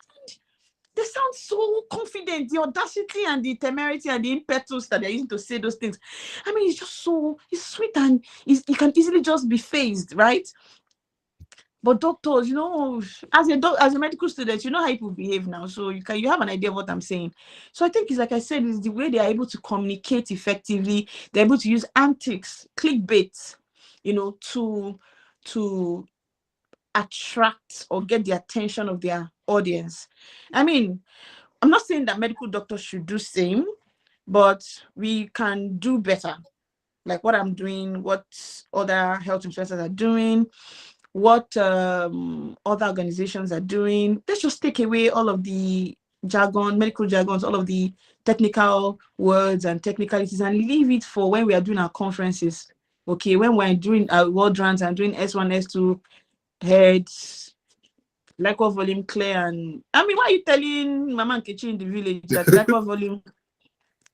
They sound so confident. The audacity and the temerity and the impetus that they're using to say those things. I mean, it's sweet, and it can easily just be phased, right? But doctors, as a medical student, you know how people behave now. So you have an idea of what I'm saying. So I think it's like I said, it's the way they are able to communicate effectively. They're able to use antics, clickbait, to attract or get the attention of their audience. I mean, I'm not saying that medical doctors should do same, but we can do better. Like what I'm doing, what other health influencers are doing, what other organizations are doing. Let's just take away all of the jargon, medical jargons, all of the technical words and technicalities, and leave it for when we are doing our conferences. Okay, when we're doing our world rounds and doing S1, S2 heads, like what volume clear. And I mean, why are you telling Mama Nkechi in the village that like what volume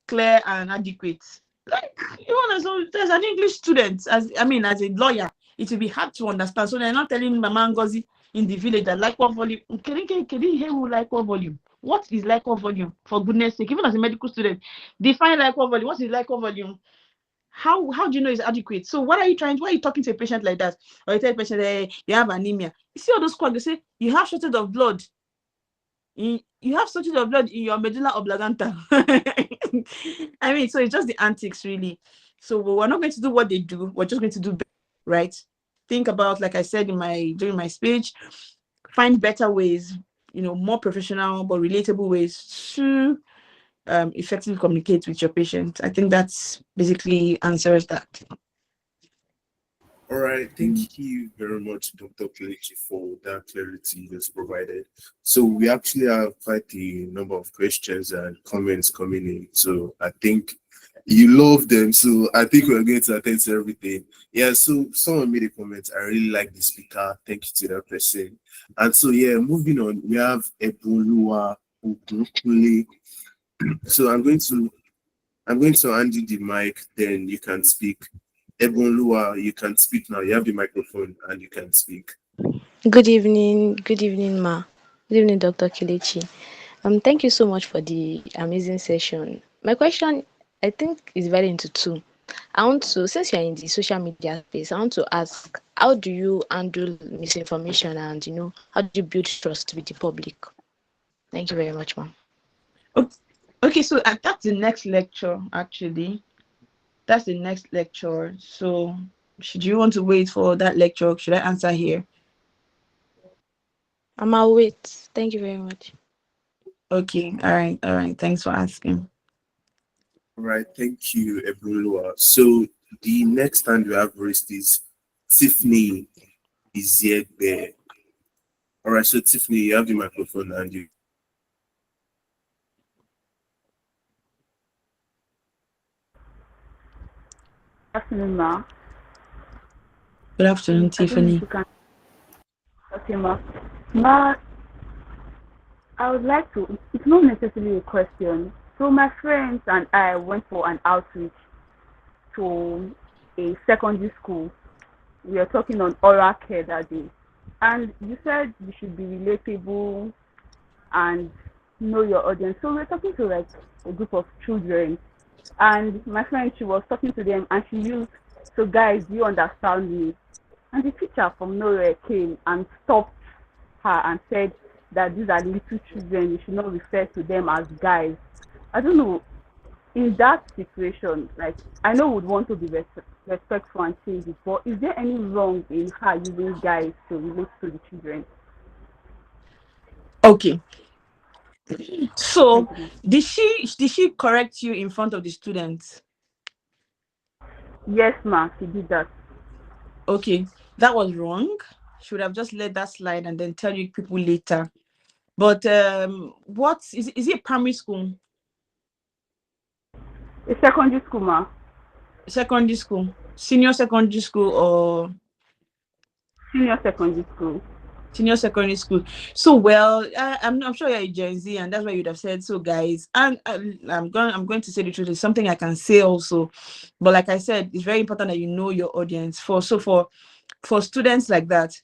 clear and adequate? Like, there's an English student, as a lawyer, it will be hard to understand. So they're not telling Mama Ngozi in the village that like what volume. Can you hear who like what volume? What is like what volume? For goodness sake, even as a medical student, define like what volume. What is like what volume? How do you know it's adequate? So why are you talking to a patient like that? Or you tell a patient, hey, you have anemia. You see all those quacks, they say you have shortage of blood. You have shortage of blood in your medulla oblongata. I mean, so it's just the antics, really. So we're not going to do what they do. We're just going to do better, right? Think about, like I said during my speech, find better ways, more professional but relatable ways to effectively communicate with your patient. I think that's basically answers that. All right, thank you very much, Dr. Kelechi, for that clarity that's provided. So we actually have quite a number of questions and comments coming in. So I think you love them. So I think we're going to attend to everything. Yeah, so someone made a comment. I really like the speaker. Thank you to that person. And so yeah, moving on, we have Eboluwa Ogunkunle. So I'm going to hand you the mic, then you can speak. Ebonlua, you can speak now. You have the microphone and you can speak. Good evening, Ma. Good evening, Dr. Kelechi. Thank you so much for the amazing session. My question, I think, is very into two. I want to, since you're in the social media space, I want to ask, how do you handle misinformation and, how do you build trust with the public? Thank you very much, ma'am. Okay, so that's the next lecture, actually. That's the next lecture. So, should you want to wait for that lecture? Should I answer here? I'll wait. Thank you very much. Okay, all right. Thanks for asking. All right, thank you, Ebulua. So the next hand we have raised is Tiffany Iziegbe. All right, so Tiffany, you have the microphone and you. Afternoon, ma. Good afternoon, I don't know if Tiffany. you can. Okay, ma. Ma, I would like to. It's not necessarily a question. So my friends and I went for an outreach to a secondary school. We are talking on oral care that day, and you said you should be relatable and know your audience. So we're talking to like a group of children, and my friend, she was talking to them, and she used, "So guys, do you understand me?" And the teacher from nowhere came and stopped her and said that these are little children, you should not refer to them as guys. I don't know, in that situation, like, I know would want to be respectful and change it, but is there any wrong in her using guys to relate to the children? Okay. So, Thank you. did she correct you in front of the students? Yes, ma, she did that. Okay, that was wrong. Should have just let that slide and then tell you people later. But what is it primary school, A secondary school, ma. secondary school, senior secondary school, or Senior secondary school. senior secondary school? So well, I'm sure you're a Gen Z, and that's why you'd have said so, guys. And I'm going to say the truth. It's something I can say also, but like I said, it's very important that you know your audience. For students like that,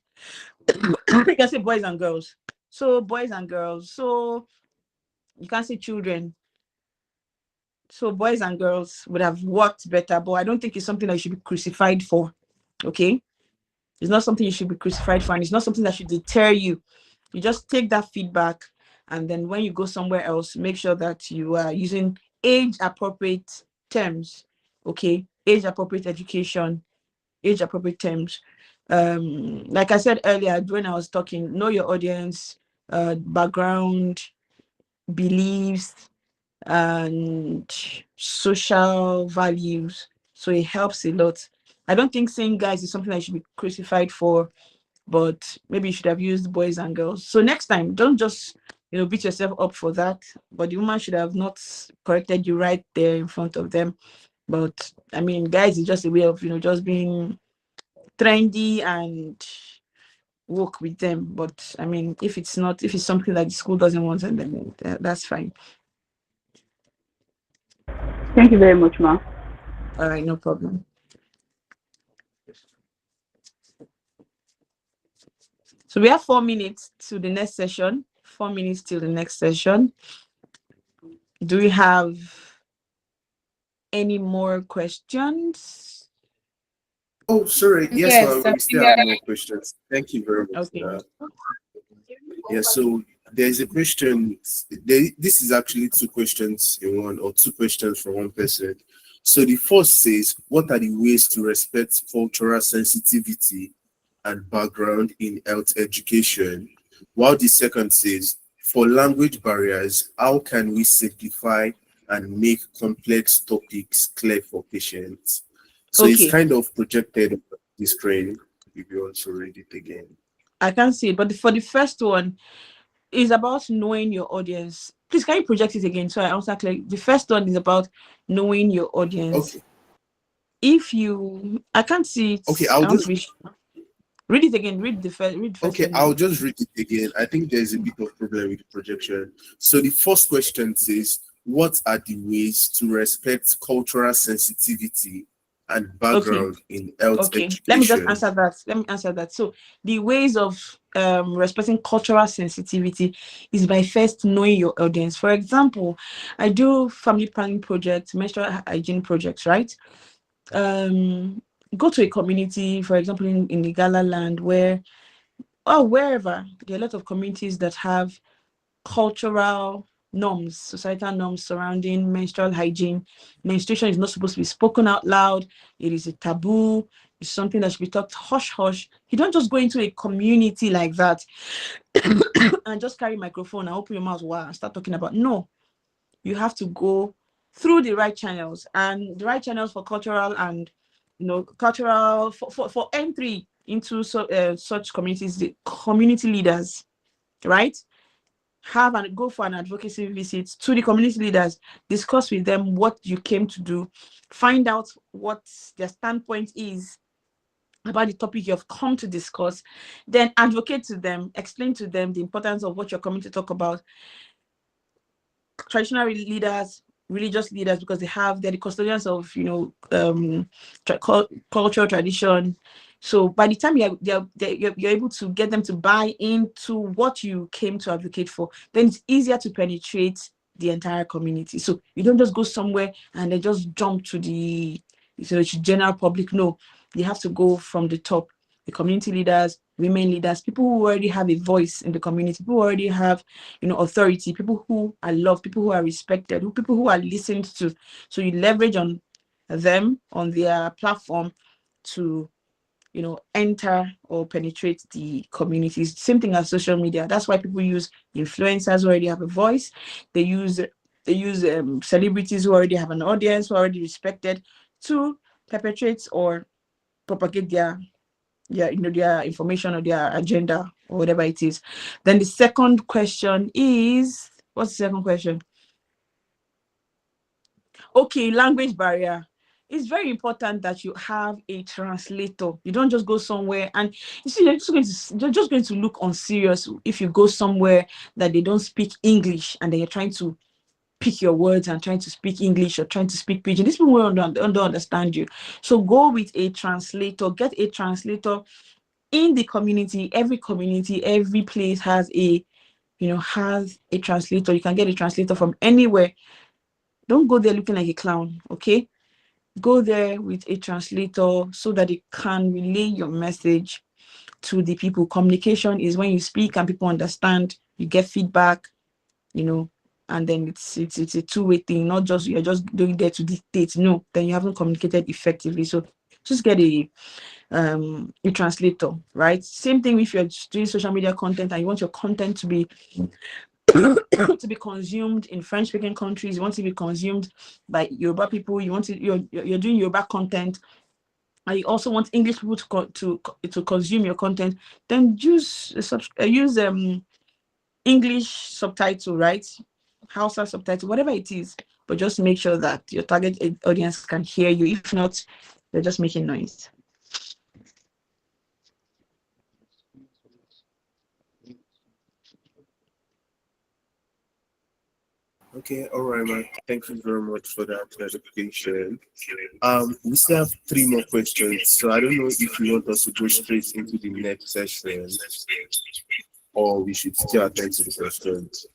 you can say boys and girls. So boys and girls. So you can't say children. So boys and girls would have worked better, but I don't think it's something that you should be crucified for. Okay, it's not something you should be crucified for, and it's not something that should deter you. You just take that feedback, and then when you go somewhere else, make sure that you are using age appropriate terms. Okay, age appropriate education, age appropriate terms. Like I said earlier when I was talking, know your audience, background, beliefs, and social values. So it helps a lot. I don't think saying guys is something I should be crucified for, but maybe you should have used boys and girls. So next time, don't just beat yourself up for that. But the woman should have not corrected you right there in front of them. But I mean, guys is just a way of just being trendy and work with them. But I mean, if it's not, if it's something that the school doesn't want, and then that's fine. Thank you very much, ma. All right, no problem. So we have 4 minutes to the next session. 4 minutes till the next session. Do we have any more questions? Oh, sorry. Yes, Yes, ma'am. I We still think have more questions. Thank you very much Okay. for that. Yeah, so there's a question. This is actually two questions in one, or two questions from one person. So the first says, what are the ways to respect cultural sensitivity and background in health education? While the second says, for language barriers, how can we simplify and make complex topics clear for patients? So it's Okay. kind of projected on the screen if you want to read it again. I can't see it, but for the first one is about knowing your audience. Please, can you project it again so I answer clearly? The first one is about knowing your audience. Okay. If you, I can't see it. Okay, I I'll want to just be. Read it again. Read the first Okay, one I'll again. just read it again. I think there's a bit of problem with the projection. So the first question says, what are the ways to respect cultural sensitivity and background in health education. Let me just answer that. So the ways of respecting cultural sensitivity is by first knowing your audience. For example, I do family planning projects, menstrual hygiene projects, right? Go to a community, for example, in the Gala land, where or wherever there are a lot of communities that have cultural norms, societal norms surrounding menstrual hygiene. Menstruation is not supposed to be spoken out loud. It is a taboo. It's something that should be talked hush hush. You don't just go into a community like that and just carry a microphone and open your mouth and start talking about. No, you have to go through the right channels, and the right channels for cultural and cultural for entry into such communities, the community leaders, right? Have and go for an advocacy visit to the community leaders, discuss with them what you came to do, find out what their standpoint is about the topic you have come to discuss, then advocate to them, explain to them the importance of what you're coming to talk about. Traditional leaders, religious leaders, because they're the custodians of cultural tradition. So by the time you're able to get them to buy into what you came to advocate for, then it's easier to penetrate the entire community. So you don't just go somewhere and then just jump to the general public. No, you have to go from the top. The community leaders, women leaders, people who already have a voice in the community, people who already have, authority, people who are loved, people who are respected, people who are listened to. So you leverage on them, on their platform to, enter or penetrate the communities. Same thing as social media. That's why people use influencers who already have a voice. They use celebrities who already have an audience, who are already respected, to perpetrate or propagate their information or their agenda or whatever it is. Then the second question is, what's the second question? Okay, language barrier. It's very important that you have a translator. You don't just go somewhere and you see you're just going to look unserious if you go somewhere that they don't speak English and then you're trying to pick your words and trying to speak English or trying to speak pidgin. These people don't understand you. So go with a translator. Get a translator in the community. Every community, every place has a translator. You can get a translator from anywhere. Don't go there looking like a clown, okay? Go there with a translator so that it can relay your message to the people. Communication is when you speak and people understand, you get feedback, and then it's a two-way thing, not just you're just doing there to dictate. No, then you haven't communicated effectively. So just get a translator, right? Same thing if you're doing social media content and you want your content to be to be consumed in French-speaking countries, you want to be consumed by Yoruba people, you're doing Yoruba content, and you also want English people to consume your content, then use English subtitle, right? Hausa subtitle, whatever it is, but just make sure that your target audience can hear you. If not, they're just making noise. Okay, all right, man. Thank you very much for that clarification. We still have 3 more questions, so I don't know if you want us to go straight into the next session, or we should still attend to the questions.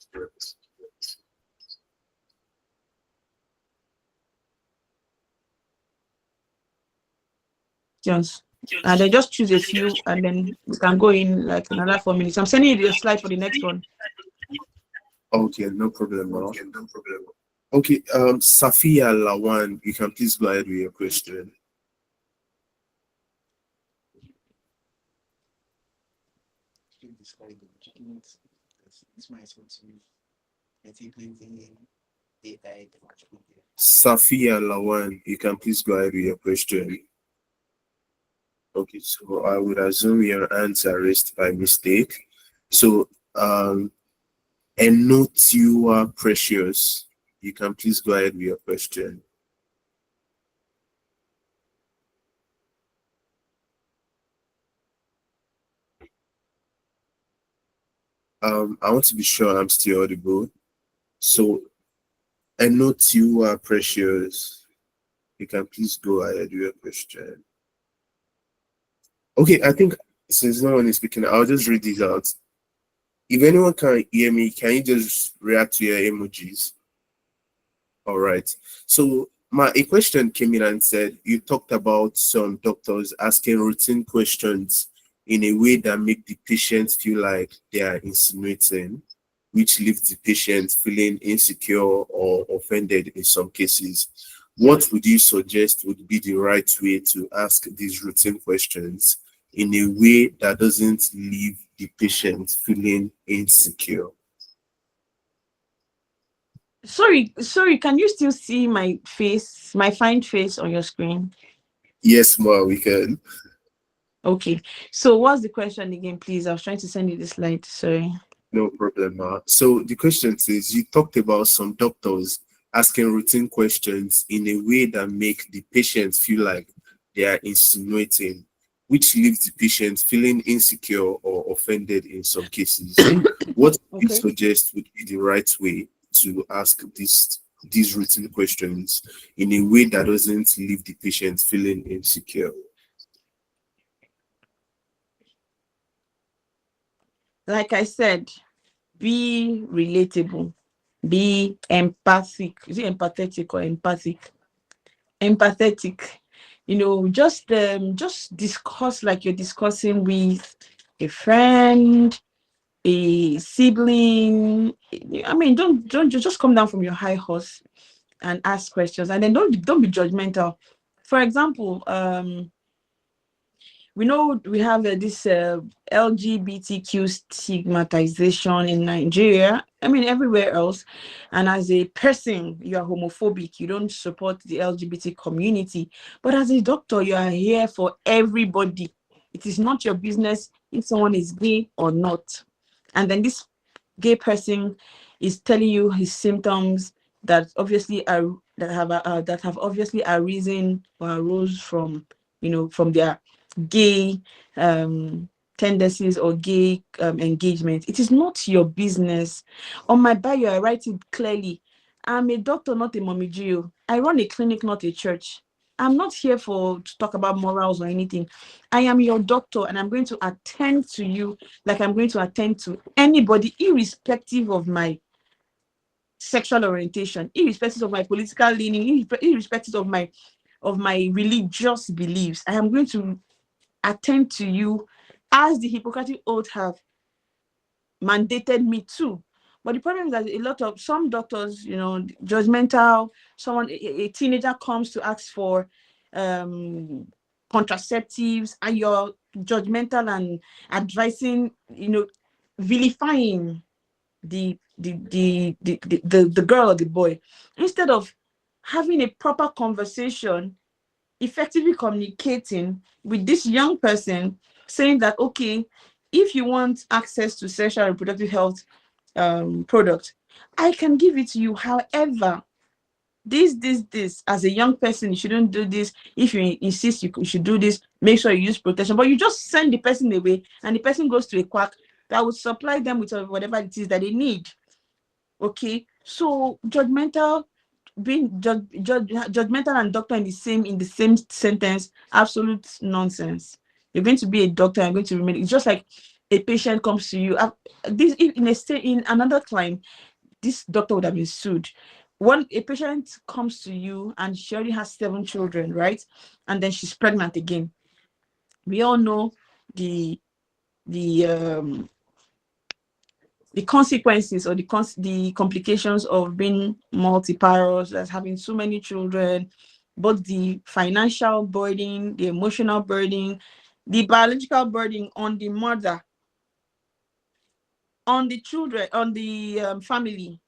Yes. And then just choose a few, and then we can go in like another 4 minutes. I'm sending you the slide for the next one. Okay, no problem. Okay, Safia Lawan, you can please go ahead with your question. Safia Lawan, you can please go ahead with your question. Okay, so I would assume your hands are raised by mistake. So, and note you are precious. You can please go ahead with your question. I want to be sure I'm still audible. So, and note you are precious. You can please go ahead with your question. Okay, I think since no one is speaking, I'll just read these out. If anyone can hear me, can you just react to your emojis? All right. So a question came in and said you talked about some doctors asking routine questions in a way that make the patient feel like they are insinuating, which leaves the patient feeling insecure or offended in some cases. What would you suggest would be the right way to ask these routine questions in a way that doesn't leave the patient feeling insecure? Sorry, can you still see my face, my fine face on your screen? Yes, ma, we can. Okay. So what's the question again, please? I was trying to send you the slide. Sorry. No problem, ma. So the question says you talked about some doctors asking routine questions in a way that make the patient feel like they are insinuating, which leaves the patient feeling insecure or offended in some cases. What do you Okay. suggest would be the right way to ask these routine questions in a way that doesn't leave the patient feeling insecure? Like I said, be relatable, be empathic. Is it empathetic or empathic? Empathetic. Just discuss like you're discussing with a friend, a sibling. I mean, don't just come down from your high horse and ask questions, and then don't be judgmental. For example, we know we have this LGBTQ stigmatization in Nigeria. I mean, everywhere else. And as a person, you are homophobic. You don't support the LGBT community. But as a doctor, you are here for everybody. It is not your business if someone is gay or not. And then this gay person is telling you his symptoms that obviously are that have obviously arisen or arose from from their gay tendencies or gay engagement. It is not your business. On my bio, I write it clearly. I'm a doctor, not a mommy Gio. I run a clinic, not a church. I'm not here to talk about morals or anything. I am your doctor, and I'm going to attend to you like I'm going to attend to anybody, irrespective of my sexual orientation, irrespective of my political leaning, irrespective of my religious beliefs. I am going to attend to you as the Hippocratic Oath have mandated me to. But the problem is that some doctors, judgmental, a teenager comes to ask for contraceptives, and you're judgmental and advising, vilifying the girl or the boy, instead of having a proper conversation, effectively communicating with this young person, saying that, okay, if you want access to sexual and reproductive health product, I can give it to you. However, this, as a young person, you shouldn't do this. If you insist you should do this, make sure you use protection. But you just send the person away, and the person goes to a quack that would supply them with whatever it is that they need. Okay, so being judgmental and doctor in the same sentence, absolute nonsense. You're going to be a doctor and going to remain. It's just like a patient comes to you. In another clime, this doctor would have been sued. A patient comes to you and she already has 7 children, right? And then she's pregnant again. We all know the consequences or the complications of being multiparous, as having so many children, both the financial burden, the emotional burden, the biological burden on the mother, on the children, on the family.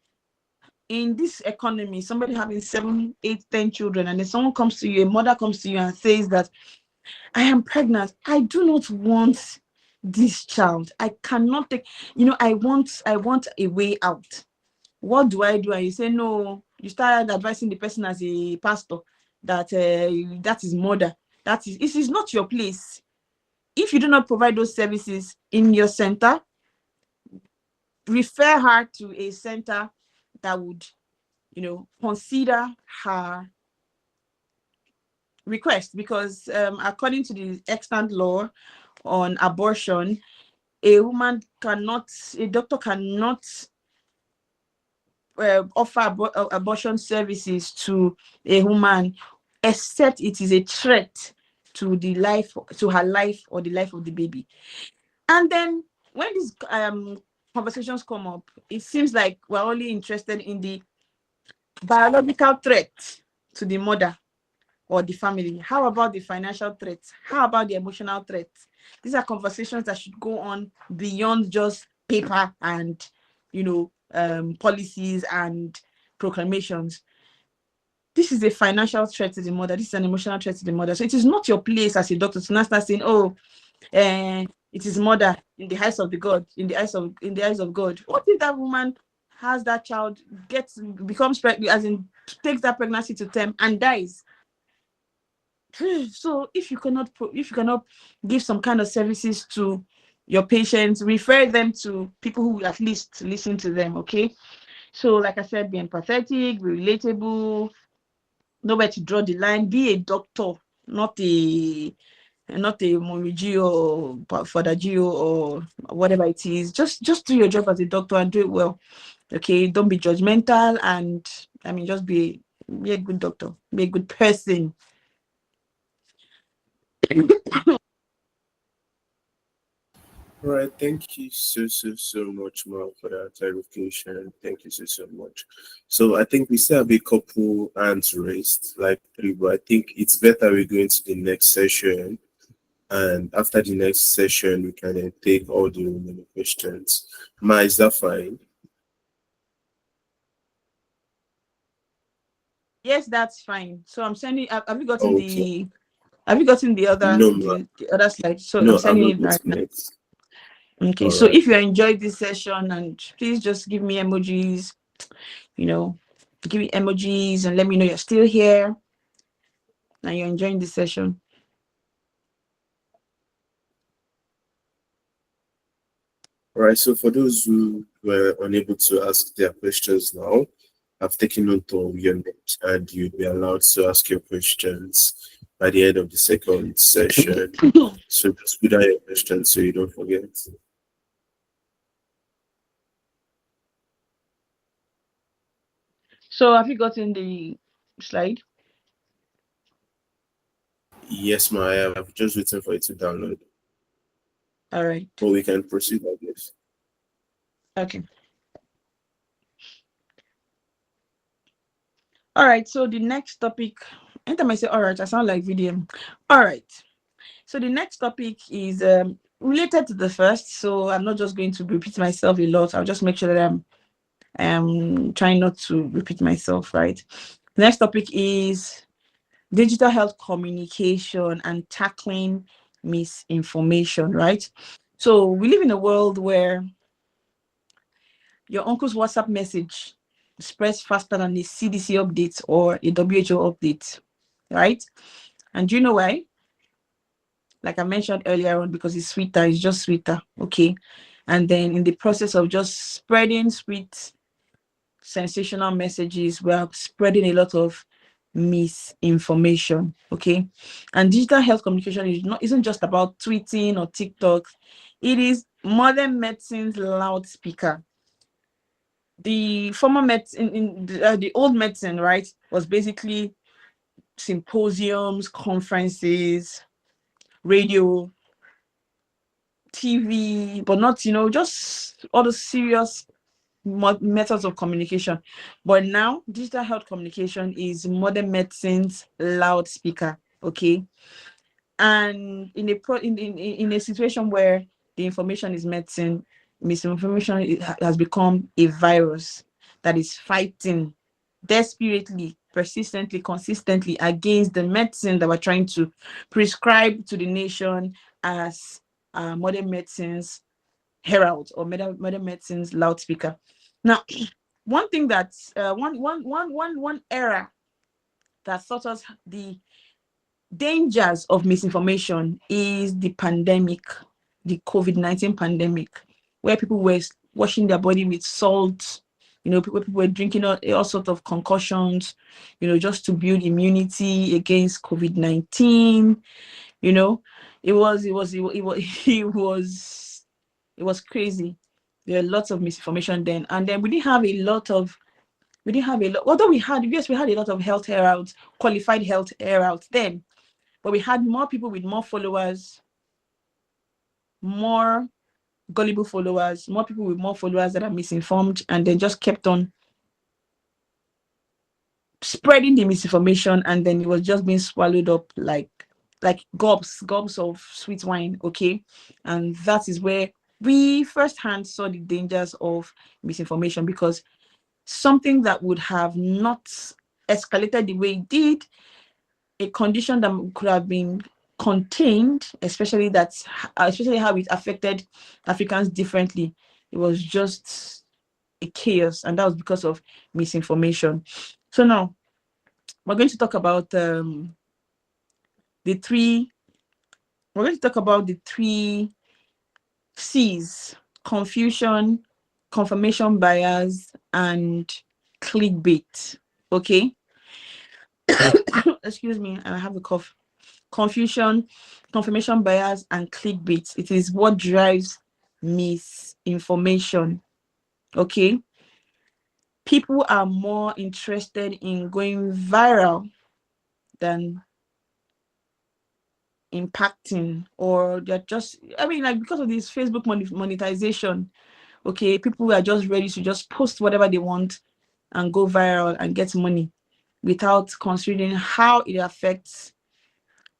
In this economy, somebody having 7, 8, 10 children, and then someone comes to you, a mother comes to you and says that, I am pregnant. I do not want this child. I cannot take, I want a way out. What do I do? And you say, no, you start advising the person as a pastor that that is murder. It is not your place. If you do not provide those services in your center, refer her to a center that would, consider her request, because according to the extant law on abortion, a doctor cannot offer abortion services to a woman except it is a threat to her life or the life of the baby. And then when these conversations come up, it seems like we're only interested in the biological threat to the mother or the family. How about the financial threats? How about the emotional threats? These are conversations that should go on beyond just paper and, policies and proclamations. This is a financial threat to the mother. This is an emotional threat to the mother. So it is not your place as a doctor to now start saying, "Oh, it is murder in the eyes of the God, in the eyes of God." What if that woman has that child, becomes pregnant, as in takes that pregnancy to term and dies? So if you cannot give some kind of services to your patients, refer them to people who will at least listen to them. Okay. So like I said, be empathetic, be relatable, know where to draw the line, be a doctor, not a Momiji or Father Gio or whatever it is. Just do your job as a doctor and do it well. Okay, don't be judgmental, and just be a good doctor, be a good person. All right, thank you so much, Mark, for that clarification. Thank you so much. So I think we still have a couple hands raised, like 3, but I think it's better we go into the next session. And after the next session, we can then take all the remaining questions. Ma, is that fine? Yes, that's fine. So I'm sending. Have you gotten Okay. the other No, Ma. the other slide? So No, I'm I'm sending not it going right to now. next. Okay. All So right. if you enjoyed this session, and please just give me emojis, give me emojis and let me know you're still here and you're enjoying this session. All right. So for those who were unable to ask their questions now, I've taken note of your note, and you'll be allowed to ask your questions by the end of the second session. So just put down your questions so you don't forget. So have you gotten the slide? Yes, Ma, I am. I'm just waiting for it to download. All right. But we can proceed, I guess. Okay. All right. So the next topic, anytime I say all right, I sound like VDM. All right. So the next topic is related to the first. So I'm not just going to repeat myself a lot. I'll just make sure that I'm trying not to repeat myself, right? The next topic is digital health communication and tackling misinformation, right? So we live in a world where your uncle's WhatsApp message spreads faster than a CDC update or a WHO update, right? And do you know why? Like I mentioned earlier on, because it's sweeter, it's just sweeter, okay? And then in the process of just spreading sweet, sensational messages, we are spreading a lot of misinformation, okay? And digital health communication isn't just about tweeting or TikTok. It is modern medicine's loudspeaker. The former medicine, the old medicine, right, was basically symposiums, conferences, radio, TV, but not, just all the serious methods of communication. But now digital health communication is modern medicine's loudspeaker, okay? And in a situation where the information is medicine, misinformation has become a virus that is fighting desperately, persistently, consistently against the medicine that we're trying to prescribe to the nation as modern medicine's herald or modern medicine's loudspeaker. Now, one thing that's one era that taught us the dangers of misinformation is the pandemic, the COVID-19 pandemic, where people were washing their body with salt, You know, people were drinking all sorts of concussions, you know, just to build immunity against COVID-19. You know, it was it was crazy. There were lots of misinformation then, and then we didn't have a lot. Although we had a lot of health heralds, qualified health heralds then, but we had more people with more followers, more gullible followers, more people with more followers that are misinformed, and then just kept on spreading the misinformation, and then it was just being swallowed up like gobs of sweet wine. Okay, and that is where we firsthand saw the dangers of misinformation, because something that would have not escalated the way it did, a condition that could have been contained, especially how it affected Africans differently, it was just a chaos, and that was because of misinformation. So now we're going to talk about the three C's: confusion, confirmation bias, and clickbait. Okay. Excuse me, I have a cough. Confusion, confirmation bias, and clickbait. It is what drives misinformation. Okay. People are more interested in going viral than impacting, or they're just, I mean, like, because of this Facebook monetization, okay, people are just ready to just post whatever they want and go viral and get money without considering how it affects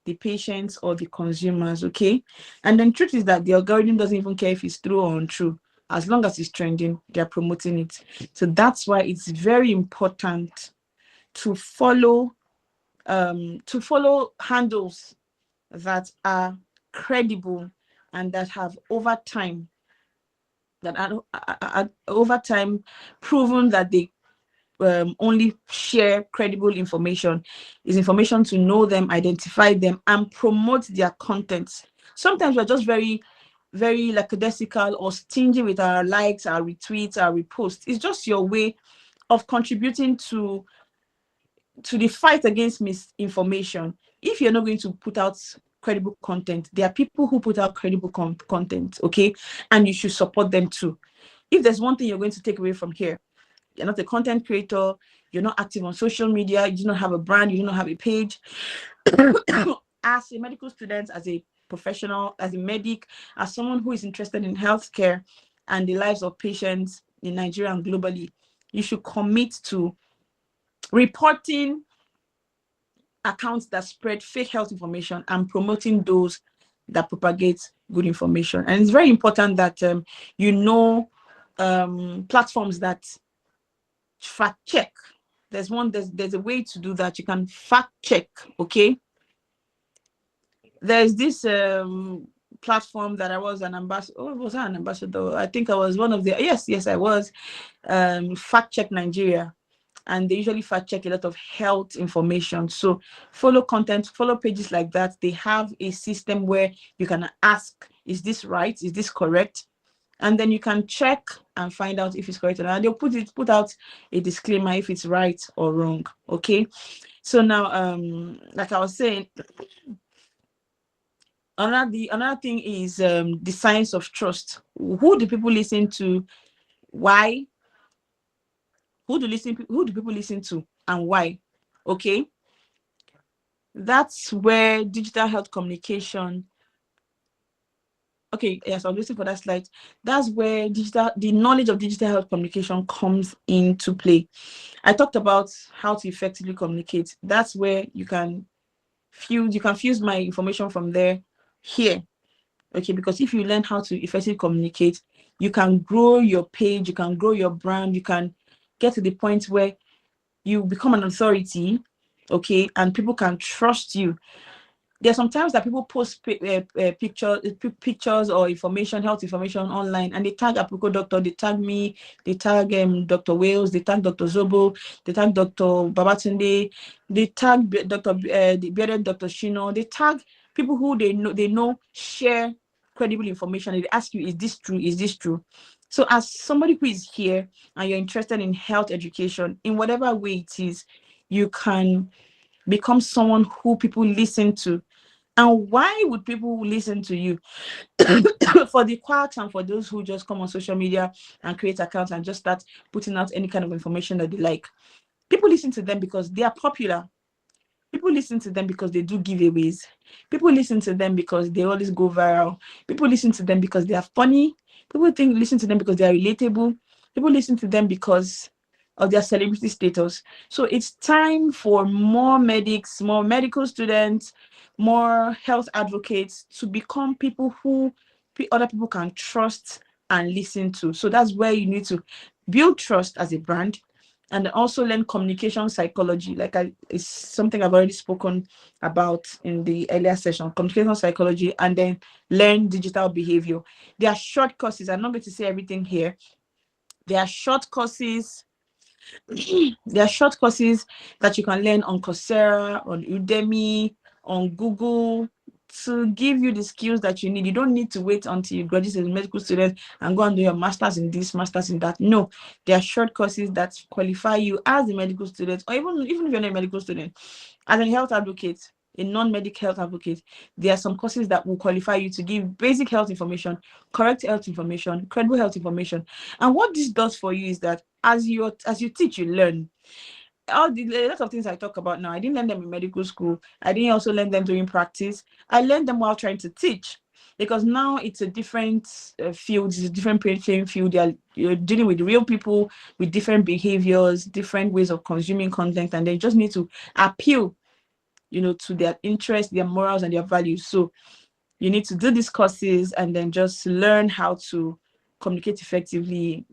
the patients or the consumers. Okay. And then truth is that the algorithm doesn't even care if it's true or untrue. As long as it's trending, they're promoting it. So that's why it's very important to follow handles that are credible and that have over time proven that they only share credible information. Is information to know them, identify them, and promote their content. Sometimes we're just very, very lackadaisical or stingy with our likes, our retweets, our reposts. It's just your way of contributing to the fight against misinformation. If you're not going to put out credible content, there are people who put out credible content, okay? And you should support them too. If there's one thing you're going to take away from here, you're not a content creator, you're not active on social media, you do not have a brand, you do not have a page. As a medical student, as a professional, as a medic, as someone who is interested in healthcare and the lives of patients in Nigeria and globally, you should commit to reporting accounts that spread fake health information and promoting those that propagate good information. And it's very important that you know platforms that fact check. There's a way to do that. You can fact check. Okay. There's this platform that I was an ambassador. Oh, was I an ambassador? I think I was one of the, yes, I was. Fact Check Nigeria. And they usually fact check a lot of health information. So follow pages like that. They have a system where you can ask, is this right? Is this correct? And then you can check and find out if it's correct or not. And they'll put out a disclaimer if it's right or wrong. Okay. So now, like I was saying, another thing is the science of trust. Who do people listen to? Why? Who do people listen to and why? Okay. That's where digital health communication. Okay, yes, I'm waiting for that slide. That's where the knowledge of digital health communication comes into play. I talked about how to effectively communicate. That's where you can fuse my information from there here. Okay, because if you learn how to effectively communicate, you can grow your page, you can grow your brand, you can get to the point where you become an authority, okay, and people can trust you. There are sometimes that people post pictures or health information online, and they tag Aproko Doctor, they tag me, they tag Dr. Wales, they tag Dr. Zobo, they tag Dr. Babatunde, they tag the bearded Dr. Shino, they tag people who they know share credible information. They ask you, is this true? Is this true? So as somebody who is here and you're interested in health education, in whatever way it is, you can become someone who people listen to. And why would people listen to you? For the quacks and for those who just come on social media and create accounts and just start putting out any kind of information that they like. People listen to them because they are popular. People listen to them because they do giveaways. People listen to them because they always go viral. People listen to them because they are funny. People listen to them because they are relatable. People listen to them because of their celebrity status. So it's time for more medics, more medical students, more health advocates to become people who other people can trust and listen to. So that's where you need to build trust as a brand, and also learn communication psychology. It's something I've already spoken about in the earlier session, communication psychology, and then learn digital behavior. There are short courses. I'm not going to say everything here. There are short courses. There are short courses that you can learn on Coursera, on Udemy, on Google, to give you the skills that you need. You don't need to wait until you graduate as a medical student and go and do your master's in this, master's in that. No, there are short courses that qualify you as a medical student, or even if you're not a medical student, as a health advocate, a non-medical health advocate. There are some courses that will qualify you to give basic health information, correct health information, credible health information. And what this does for you is that as you teach, you learn. A lot of things I talk about now, I didn't learn them in medical school. I didn't also learn them during practice. I learned them while trying to teach, because now it's a different field. It's a different playing field. You're dealing with real people with different behaviors, different ways of consuming content, and they just need to appeal, to their interests, their morals, and their values. So you need to do these courses and then just learn how to communicate effectively,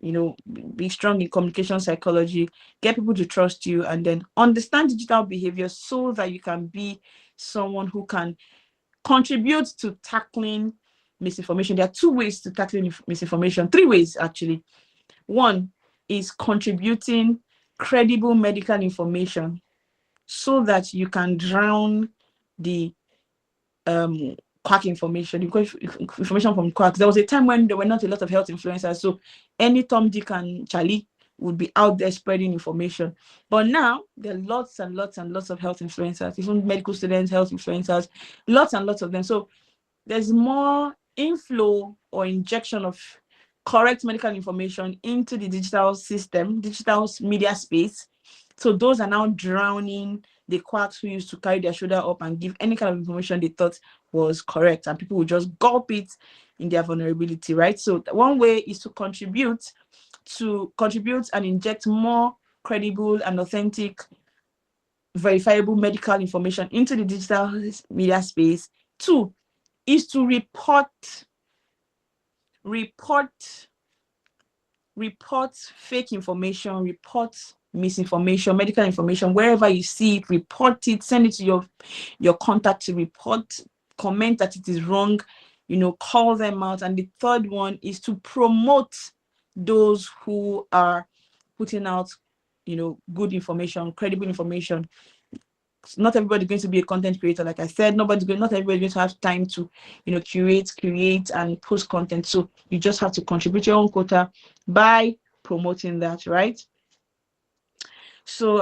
be strong in communication psychology, get people to trust you, and then understand digital behavior so that you can be someone who can contribute to tackling misinformation. There are 2 ways to tackling misinformation, 3 ways actually. One is contributing credible medical information so that you can drown the quack information, information from quacks. There was a time when there were not a lot of health influencers, so any Tom, Dick, and Charlie would be out there spreading information. But now there are lots and lots and lots of health influencers, even medical students, health influencers, lots and lots of them. So there's more inflow or injection of correct medical information into the digital system, digital media space. So those are now drowning the quacks who used to carry their shoulder up and give any kind of information they thought was correct, and people would just gulp it in their vulnerability, right? So one way is to contribute and inject more credible and authentic, verifiable medical information into the digital media space. 2 is to report fake information, report misinformation, medical information. Wherever you see it, report it, send it to your contact to report, comment that it is wrong, call them out. And the 3rd one is to promote those who are putting out, good information, credible information. Not everybody's going to be a content creator. Like I said, not everybody's going to have time to, create and post content. So you just have to contribute your own quota by promoting that, right? So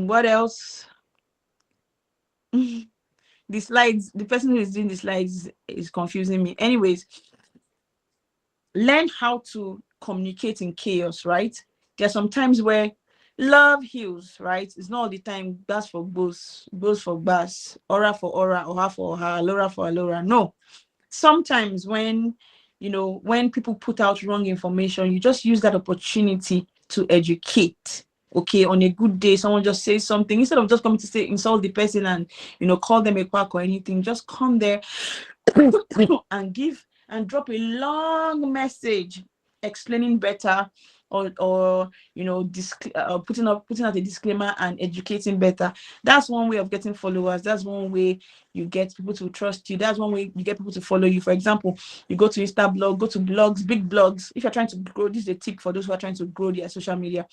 what else? The slides, the person who is doing the slides is confusing me. Anyways, learn how to communicate in chaos, right? There are some times where love heals, right? It's not all the time that's for both for bass, aura for aura, oha for oha, alora for alora. No. Sometimes when people put out wrong information, you just use that opportunity to educate. Okay, on a good day, someone just says something, instead of just coming to say insult the person and call them a quack or anything, just come there and drop a long message explaining better, or putting out a disclaimer and educating better. That's one way of getting followers. That's one way you get people to trust you. That's one way you get people to follow you. For example, you go to Instablog, go to blogs, big blogs. If you're trying to grow, this is a tip for those who are trying to grow their social media.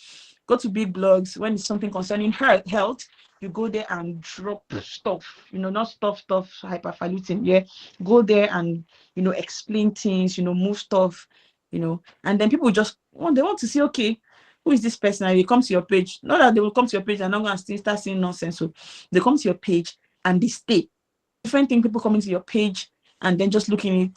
Go to big blogs. When it's something concerning health, you go there and drop stuff, not stuff hyperfalutin. Yeah, go there and explain things, move stuff, and then people just they want to see, okay, who is this person? And they come to your page. Not that they will come to your page and not going to start saying nonsense. So they come to your page and they stay. Different thing, people coming to your page and then just looking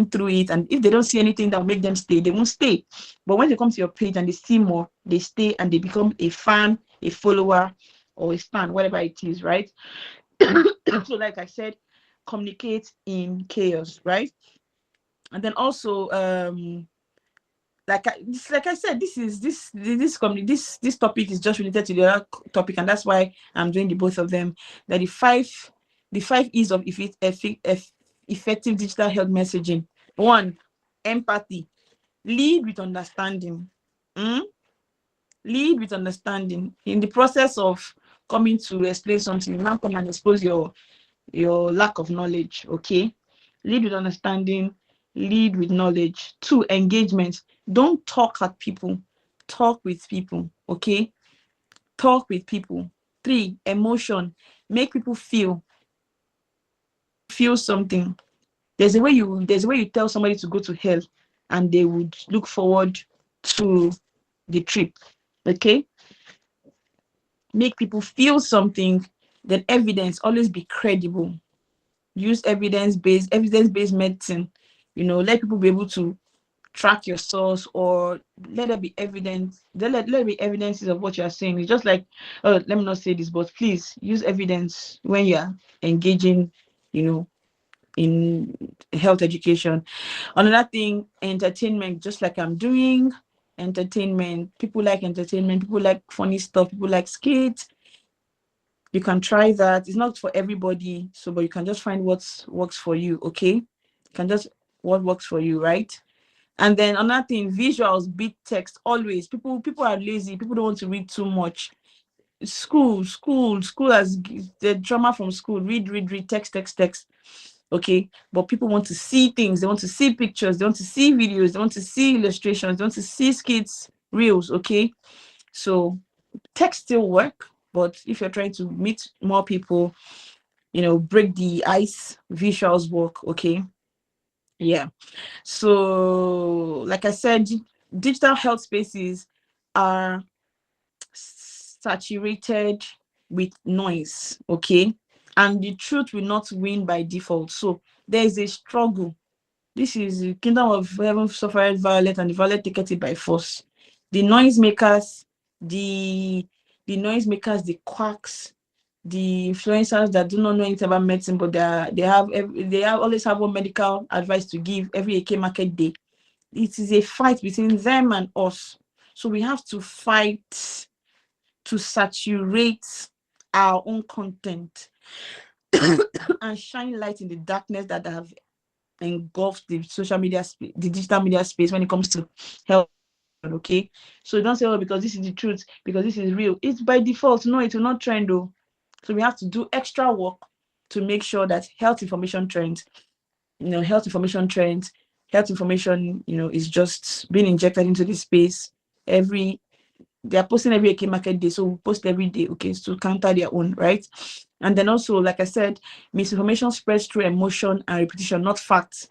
through it, and if they don't see anything that will make them stay, they won't stay. But when they come to your page and they see more, they stay and they become a fan, a follower, or a stan, whatever it is, right? So like I said, communicate in chaos, right? And then also like I said, this topic is just related to the other topic, and that's why I'm doing the both of them. That the five E's of effective digital health messaging. 1, empathy. Lead with understanding. Lead with understanding. In the process of coming to explain something, you now come and expose your lack of knowledge. Okay, lead with understanding, lead with knowledge. 2, engagement. Don't talk at people, talk with people. Okay, talk with people. 3, emotion. Make people feel something. There's a way you tell somebody to go to hell and they would look forward to the trip. Okay, make people feel something. Then evidence. Always be credible. Use evidence-based medicine. Let people be able to track your source, or let there be evidence. Let there be evidences of what you are saying. It's just like, let me not say this, but please use evidence when you are engaging, in health education. Another thing, entertainment, just like I'm doing. Entertainment. People like entertainment. People like funny stuff. People like skits. You can try that. It's not for everybody, but you can just find what works for you. Okay, you can just what works for you, right? And then another thing, visuals beat text. Always, people are lazy. People don't want to read too much. School has the drama from school. Read, text. Okay, but people want to see things. They want to see pictures. They want to see videos. They want to see illustrations. They want to see skits, reels. Okay, so text still work, but if you're trying to meet more people, break the ice, visuals work. Okay, yeah. So like I said, digital health spaces are saturated with noise. Okay, and the truth will not win by default. So there is a struggle. This is the kingdom of heaven suffered violence, and the violent take it by force. The noisemakers, the quacks, the influencers that do not know anything about medicine, but they always have one medical advice to give every AK market day. It is a fight between them and us. So we have to fight to saturate our own content and shine light in the darkness that have engulfed the social media, the digital media space when it comes to health. Okay, so don't say, oh, because this is the truth, because this is real. It's by default. No, it will not trend though. So we have to do extra work to make sure that health information trends, health information, is just being injected into this space. They are posting every AK market day, so we post every day, okay, to counter their own, right? And then also, like I said, misinformation spreads through emotion and repetition, not facts.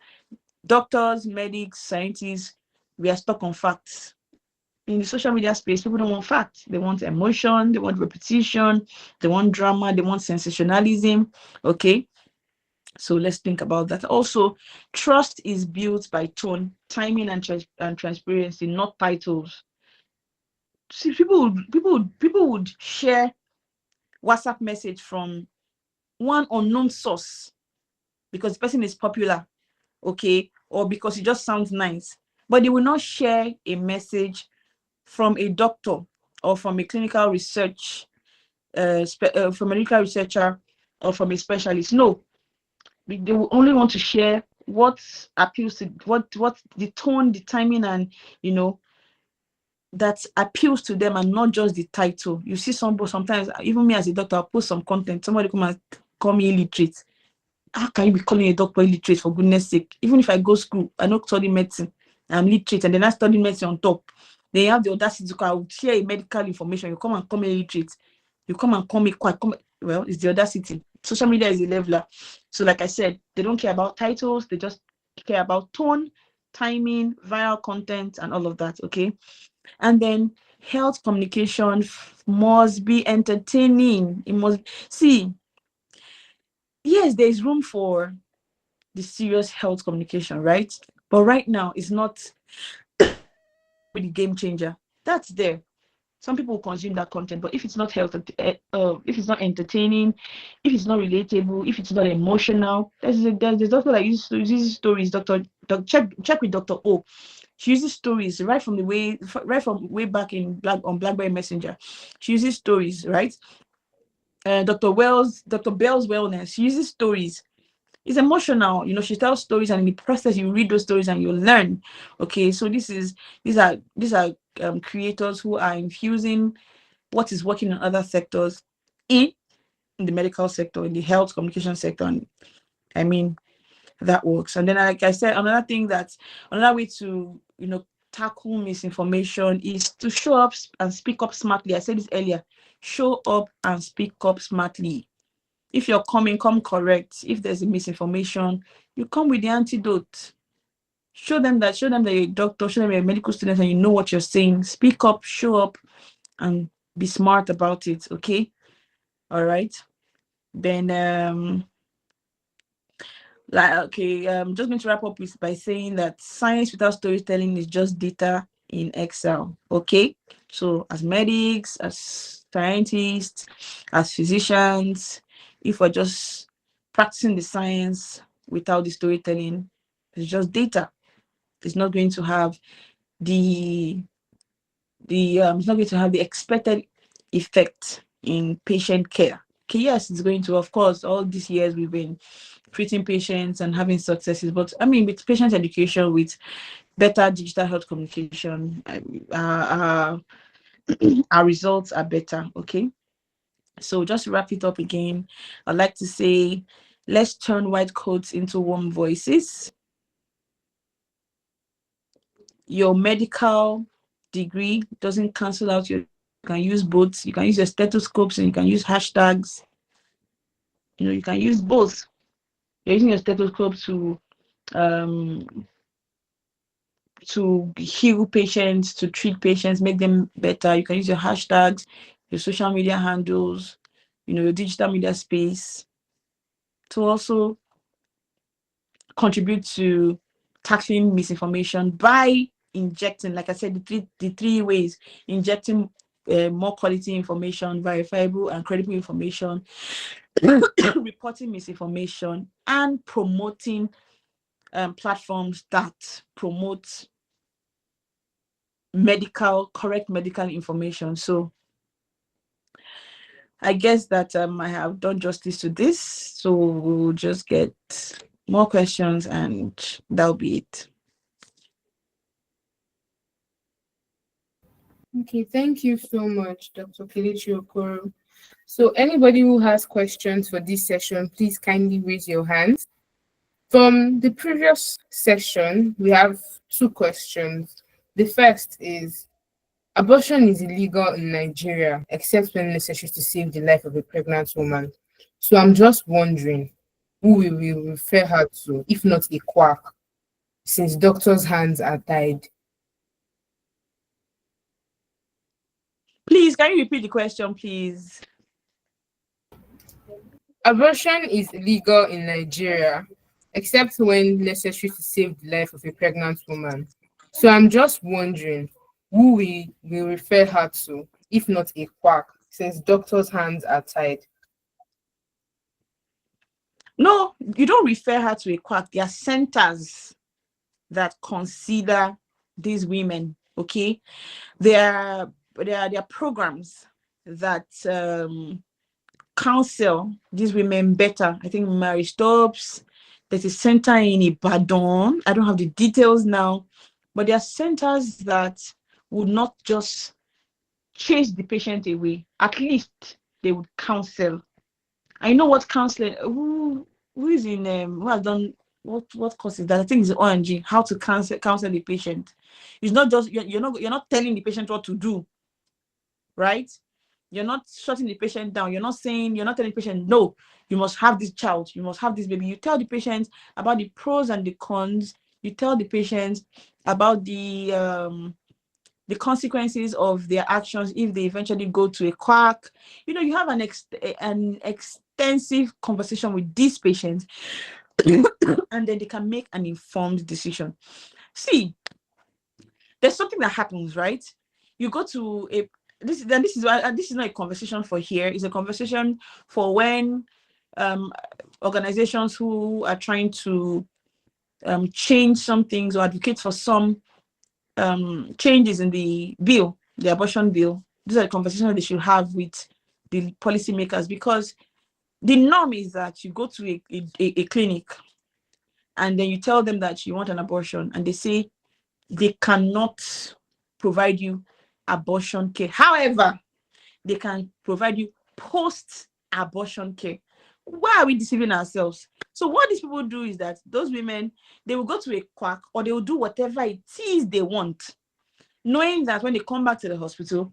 Doctors, medics, scientists, we are stuck on facts. In the social media space, people don't want facts. They want emotion, they want repetition, they want drama, they want sensationalism. Okay, so let's think about that. Also, trust is built by tone, timing, and transparency, not titles. See, people would share WhatsApp message from one unknown source because the person is popular, okay, or because it just sounds nice, but they will not share a message from a doctor or from a clinical research, from a medical researcher or from a specialist. No, they will only want to share what appeals to what the tone, the timing, and that appeals to them, and not just the title. You see, sometimes even me as a doctor, I'll post some content. Somebody come and call me illiterate. How can you be calling a doctor illiterate, for goodness sake? Even if I go school, I don't study medicine, I'm literate, and then I study medicine on top. They have the audacity to share medical information. You come and call me illiterate. You come and call me quack. Well, it's the audacity. Social media is a leveler. So like I said, they don't care about titles. They just care about tone, timing, viral content, and all of that. Okay. And then health communication must be entertaining. It must see, yes, there's room for the serious health communication, right? But right now, it's not the game changer. That's there. Some people consume that content, but if it's not if it's not entertaining, if it's not relatable, if it's not emotional, there's doctor that uses stories. Check with Dr. O. She uses stories right from way back on BlackBerry Messenger. She uses stories, right? Dr. Bell's Wellness. She uses stories. It's emotional, she tells stories, and in the process you read those stories and you learn. Okay, so these are creators who are infusing what is working in other sectors in the medical sector, in the health communication sector, and I mean that works. And then, like I said, another way to tackle misinformation is to show up and speak up smartly. I said this earlier. Show up and speak up smartly. If you're come correct. If there's a misinformation, you come with the antidote. Show them that you're a doctor, show them you're a medical student and you know what you're saying. Speak up, show up, and be smart about it. Okay. All right. Then just going to wrap up by saying that science without storytelling is just data in Excel. Okay. So as medics, as scientists, as physicians, if we're just practicing the science without the storytelling, it's just data. It's not going to have the it's not going to have the expected effect in patient care. Okay, yes, it's going to, of course, all these years we've been treating patients and having successes, but I mean, with patient education, with better digital health communication, our results are better. Okay, so just to wrap it up again, I'd like to say, let's turn white coats into warm voices. Your medical degree doesn't cancel out you can use both. You can use your stethoscopes and you can use hashtags. You can use both. You're using your stethoscope to heal patients, to treat patients, make them better. You can use your hashtags, your social media handles, your digital media space to also contribute to tackling misinformation by injecting, like I said, the three ways: injecting more quality information, verifiable and credible information, reporting misinformation, and promoting platforms that promote correct medical information. So I guess that I have done justice to this. So we'll just get more questions and that'll be it. Okay, thank you so much, Dr. Kelechi Okoro. So anybody who has questions for this session, please kindly raise your hands. From the previous session, we have two questions. The first is, abortion is illegal in Nigeria, except when necessary to save the life of a pregnant woman. So I'm just wondering who we will refer her to, if not a quack, since doctors' hands are tied. Please, can you repeat the question, please? Abortion is illegal in Nigeria, except when necessary to save the life of a pregnant woman. So I'm just wondering who we will refer her to, if not a quack, since doctors' hands are tied. No, you don't refer her to a quack. There are centers that consider these women. Okay, there are programs that counsel these women better. I think Mary Stops. There's a center in Ibadan. I don't have the details now, but there are centers that would not just chase the patient away. At least they would counsel. I know what counseling. Who is in who has done what course is that? I think it's ONG. How to counsel the patient. It's not just you're not telling the patient what to do, right? You're not shutting the patient down. You're not telling the patient, no, you must have this child, you must have this baby. You tell the patient about the pros and the cons. You tell the patients about the consequences of their actions if they eventually go to a quack. You know, you have an extensive conversation with these patients, and then they can make an informed decision. See, there's something that happens, right? You go to a this is not a conversation for here. It's a conversation for when organizations who are trying to change some things or advocate for some changes in the bill, the abortion bill. These are the conversations they should have with the policymakers, because the norm is that you go to a clinic and then you tell them that you want an abortion, and they say they cannot provide you abortion care. However, they can provide you post-abortion care. Why are we deceiving ourselves? So what these people do is that those women, they will go to a quack, or they will do whatever it is they want, knowing that when they come back to the hospital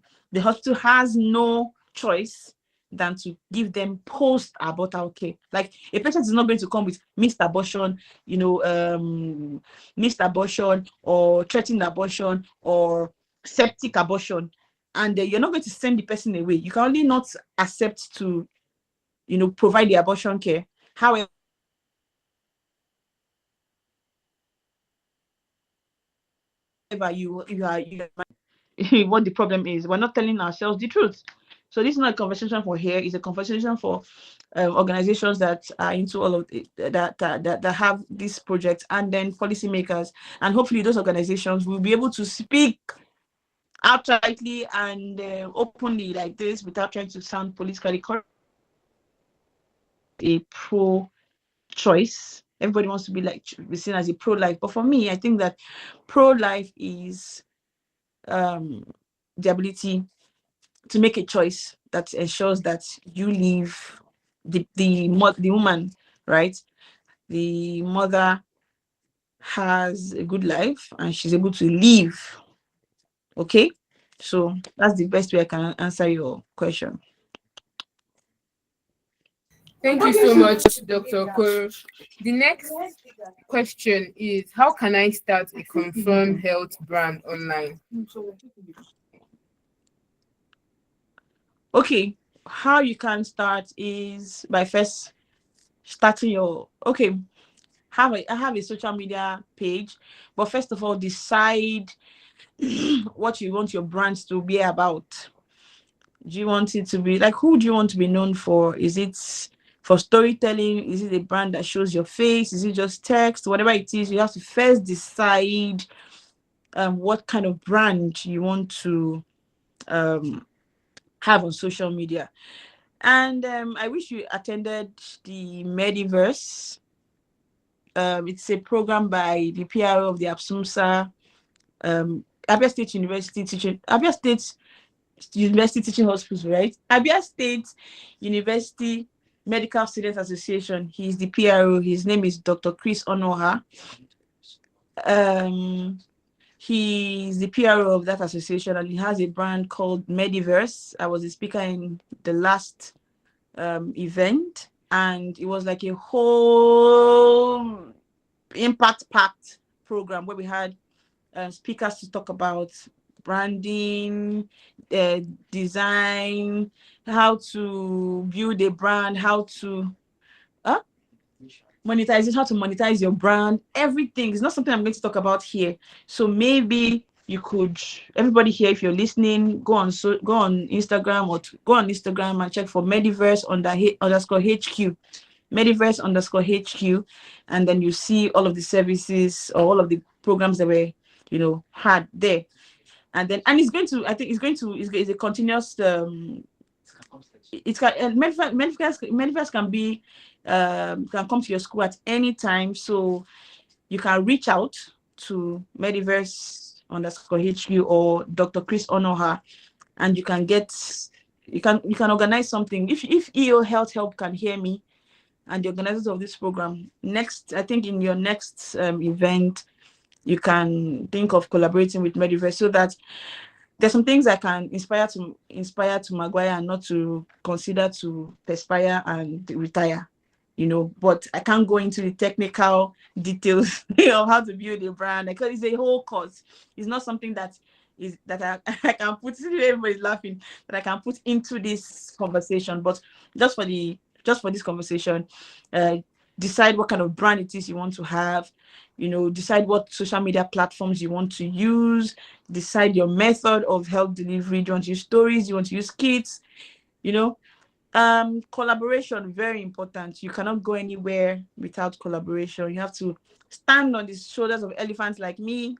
has no choice than to give them post-abortal care. Like, a patient is not going to come with missed abortion, missed abortion or threatened abortion or septic abortion, and you're not going to send the person away. You can only not accept to, provide the abortion care. However, you are what the problem is. We're not telling ourselves the truth. So this is not a conversation for here. It's a conversation for organizations that are into all of it, that have this project, and then policymakers. And hopefully those organizations will be able to speak outrightly and openly like this, without trying to sound politically correct. A pro-choice. Everybody wants to be seen as a pro-life. But for me, I think that pro-life is the ability to make a choice that ensures that you leave the woman, right? The mother has a good life and she's able to live. Okay, so that's the best way I can answer your question. Thank you so much, Dr. Okoro. The next question is, how can I start a confirmed health brand online? Okay, how you can start is by first starting your I have a social media page, but first of all, decide what you want your brands to be about. Do you want it to be like, who do you want to be known for? Is it for storytelling? Is it a brand that shows your face? Is it just text? Whatever it is, you have to first decide what kind of brand you want to have on social media. And I wish you attended the Mediverse. It's a program by the PRO of the ABSUMSA, Abia State University Teaching Hospital, right? Abia State University Medical Students Association. He's the PRO. His name is Dr. Chris Onoha. He's the PRO of that association, and he has a brand called Mediverse. I was a speaker in the last event, and it was like a whole impact-packed program where we had speakers to talk about branding, design, how to build a brand, how to monetize your brand, everything. It's not something I'm going to talk about here. So maybe you could, everybody here, if you're listening, go on Instagram go on Instagram and check for Mediverse _HQ. Mediverse _HQ, and then you see all of the services or all of the programs that were had there. And it's a continuous Mediverse can be can come to your school at any time, so you can reach out to Mediverse _HQ or Dr. Chris Onoha, and you can organize something. If EOhealth Help can hear me, and the organizers of this program, I think in your next event, you can think of collaborating with Mediverse, so that there's some things I can inspire to Maguire and not to consider to perspire and retire. but I can't go into the technical details of how to build a brand because it's a whole course. It's not something that I can put, everybody's laughing, that I can put into this conversation. But just for this conversation, decide what kind of brand it is you want to have, decide what social media platforms you want to use, decide your method of health delivery. Do you want to use stories? Do you want to use kits? Collaboration, very important. You cannot go anywhere without collaboration. You have to stand on the shoulders of elephants like me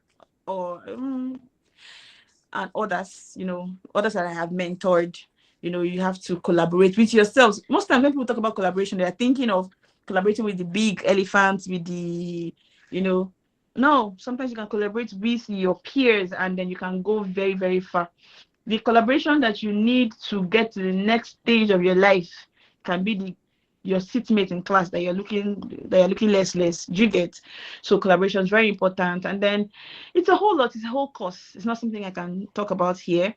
or and others, others that I have mentored. You have to collaborate with yourselves. Most times when people talk about collaboration, they are thinking of collaborating with the big elephants, with the, no, sometimes you can collaborate with your peers and then you can go very, very far. The collaboration that you need to get to the next stage of your life can be your seatmate in class that you're looking less. Do you get? So collaboration is very important. And then it's a whole lot. It's a whole course. It's not something I can talk about here,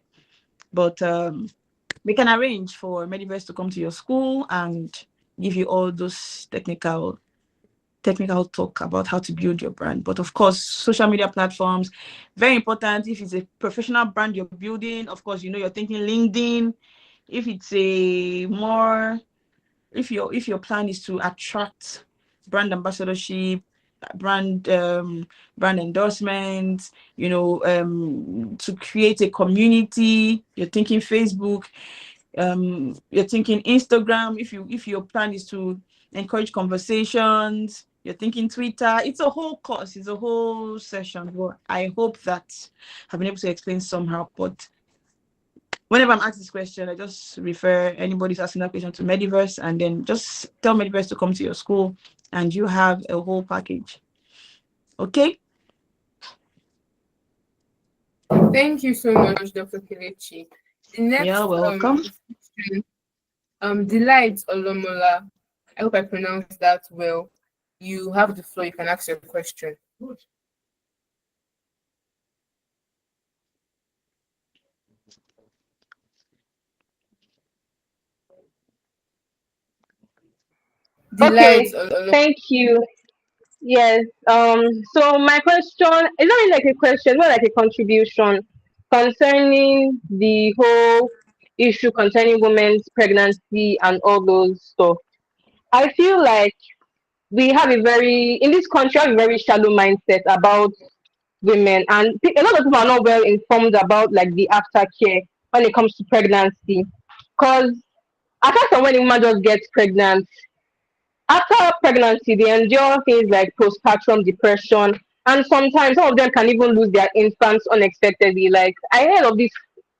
but we can arrange for Mediverse to come to your school and give you all those technical talk about how to build your brand. But of course, social media platforms, very important. If it's a professional brand you're building, of course, you're thinking LinkedIn. If it's if your plan is to attract brand ambassadorship, brand endorsements, to create a community, you're thinking Facebook. You're thinking Instagram. If your plan is to encourage conversations, you're thinking Twitter. It's a whole course. It's a whole session. But I hope that I've been able to explain somehow. But whenever I'm asked this question, I just refer anybody's asking that question to Mediverse, and then just tell Mediverse to come to your school, and you have a whole package. Okay. Thank you so much, Dr. Kelechi. The next You're welcome. Delight Olomola. I hope I pronounced that well. You have the floor. You can ask your question. Okay, thank you. Yes. So my question is not really like a question, more like a contribution concerning the whole issue concerning women's pregnancy and all those stuff. I feel like we have in this country, have a very shallow mindset about women, and a lot of people are not well informed about like the aftercare when it comes to pregnancy. Because apart from when a woman just gets pregnant, after pregnancy, they endure things like postpartum depression, and sometimes some of them can even lose their infants unexpectedly. Like I heard of this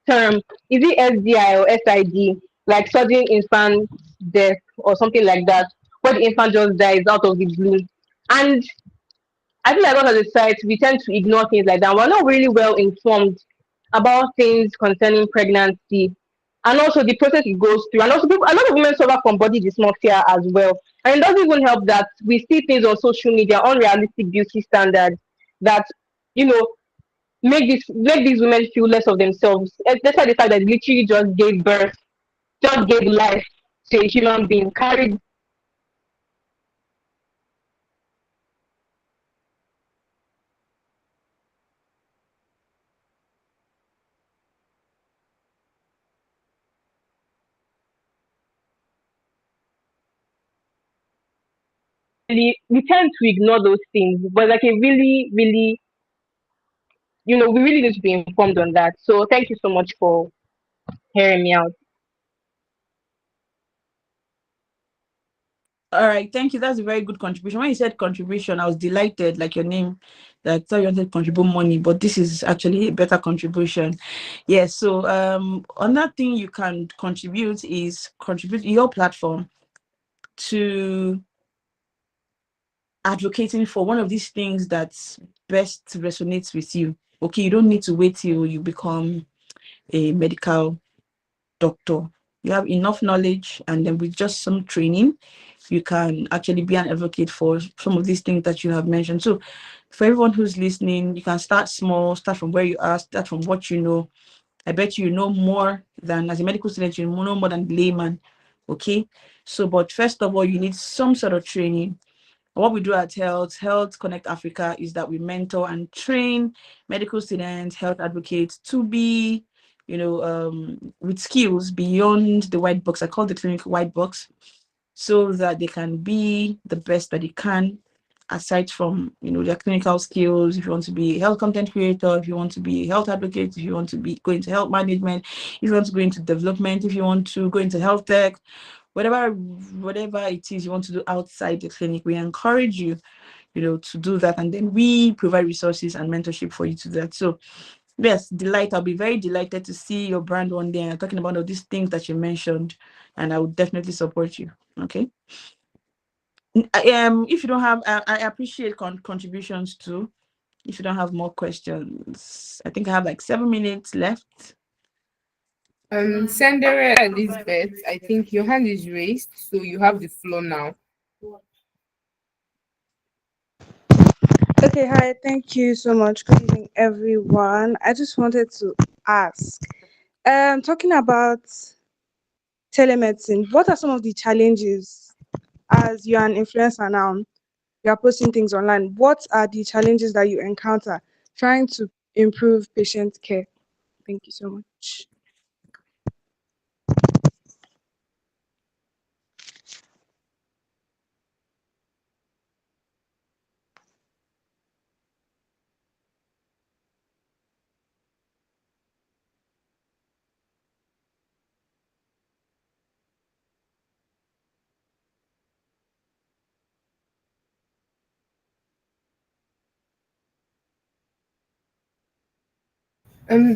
term, is it SDI or SID, like sudden infant death or something like that, where the infant just dies out of the blue. And I feel like a lot of the sites we tend to ignore things like that. We're not really well informed about things concerning pregnancy and also the process it goes through. And also, a lot of women suffer from body dysmorphia as well. And it doesn't even help that we see things on social media, unrealistic beauty standards that you know make these women feel less of themselves. Despite the fact that they literally just gave birth, just gave life to a human being, carried we tend to ignore those things, but like a really, really, we really need to be informed on that. So thank you so much for hearing me out. All right, thank you. That's a very good contribution. When you said contribution, I was delighted, like your name, that I thought you wanted to contribute money, but this is actually a better contribution. Yes, so another thing you can contribute is contribute your platform to advocating for one of these things that best resonates with you. Okay, you don't need to wait till you become a medical doctor. You have enough knowledge, and then with just some training, you can actually be an advocate for some of these things that you have mentioned. So for everyone who's listening, you can start small, start from where you are, start from what you know. I bet you know more than, as a medical student, you know more than layman. Okay, So, but first of all, you need some sort of training. What we do at Health Connect Africa is that we mentor and train medical students, health advocates to be, with skills beyond the white box. I call the clinic white box, so that they can be the best that they can, aside from, their clinical skills. If you want to be a health content creator, if you want to be a health advocate, if you want to be go into health management, if you want to go into development, if you want to go into health tech, whatever it is you want to do outside the clinic, we encourage you, to do that. And then we provide resources and mentorship for you to do that. So yes, I'll be very delighted to see your brand one day and talking about all these things that you mentioned, and I would definitely support you. Okay. If you don't have, I appreciate contributions too. If you don't have more questions, I think I have like 7 minutes left. Sendere Elizabeth, I think your hand is raised, so you have the floor now. Okay, hi, thank you so much. Good evening, everyone. I just wanted to ask, talking about telemedicine, what are some of the challenges as you're an influencer now? You're posting things online. What are the challenges that you encounter trying to improve patient care? Thank you so much.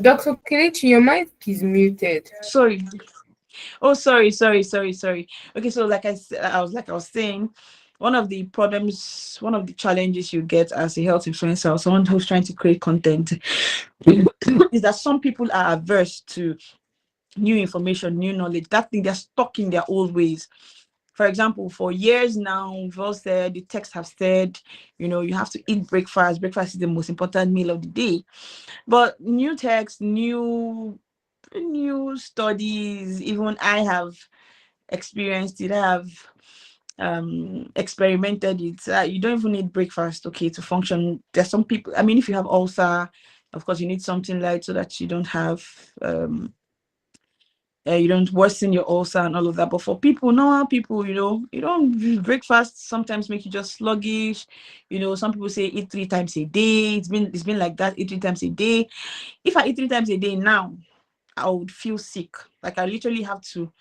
Dr. Kelechi, your mic is muted. Sorry. Oh, sorry. Okay, so I was saying, one of the challenges you get as a health influencer or someone who's trying to create content is that some people are averse to new information, new knowledge. That thing, they're stuck in their old ways. For example, for years now, we've all said, the texts have said, you have to eat breakfast. Breakfast is the most important meal of the day. But new texts, new studies, even I have experienced it. I have experimented it. You don't even need breakfast, okay, to function. There's some people, I mean, if you have ulcer, of course, you need something light so that you don't have you don't worsen your ulcer and all of that. But for normal people, you don't breakfast sometimes make you just sluggish. Some people say eat 3 times a day. It's been like that, eat 3 times a day. If I eat 3 times a day now, I would feel sick. Like I literally have to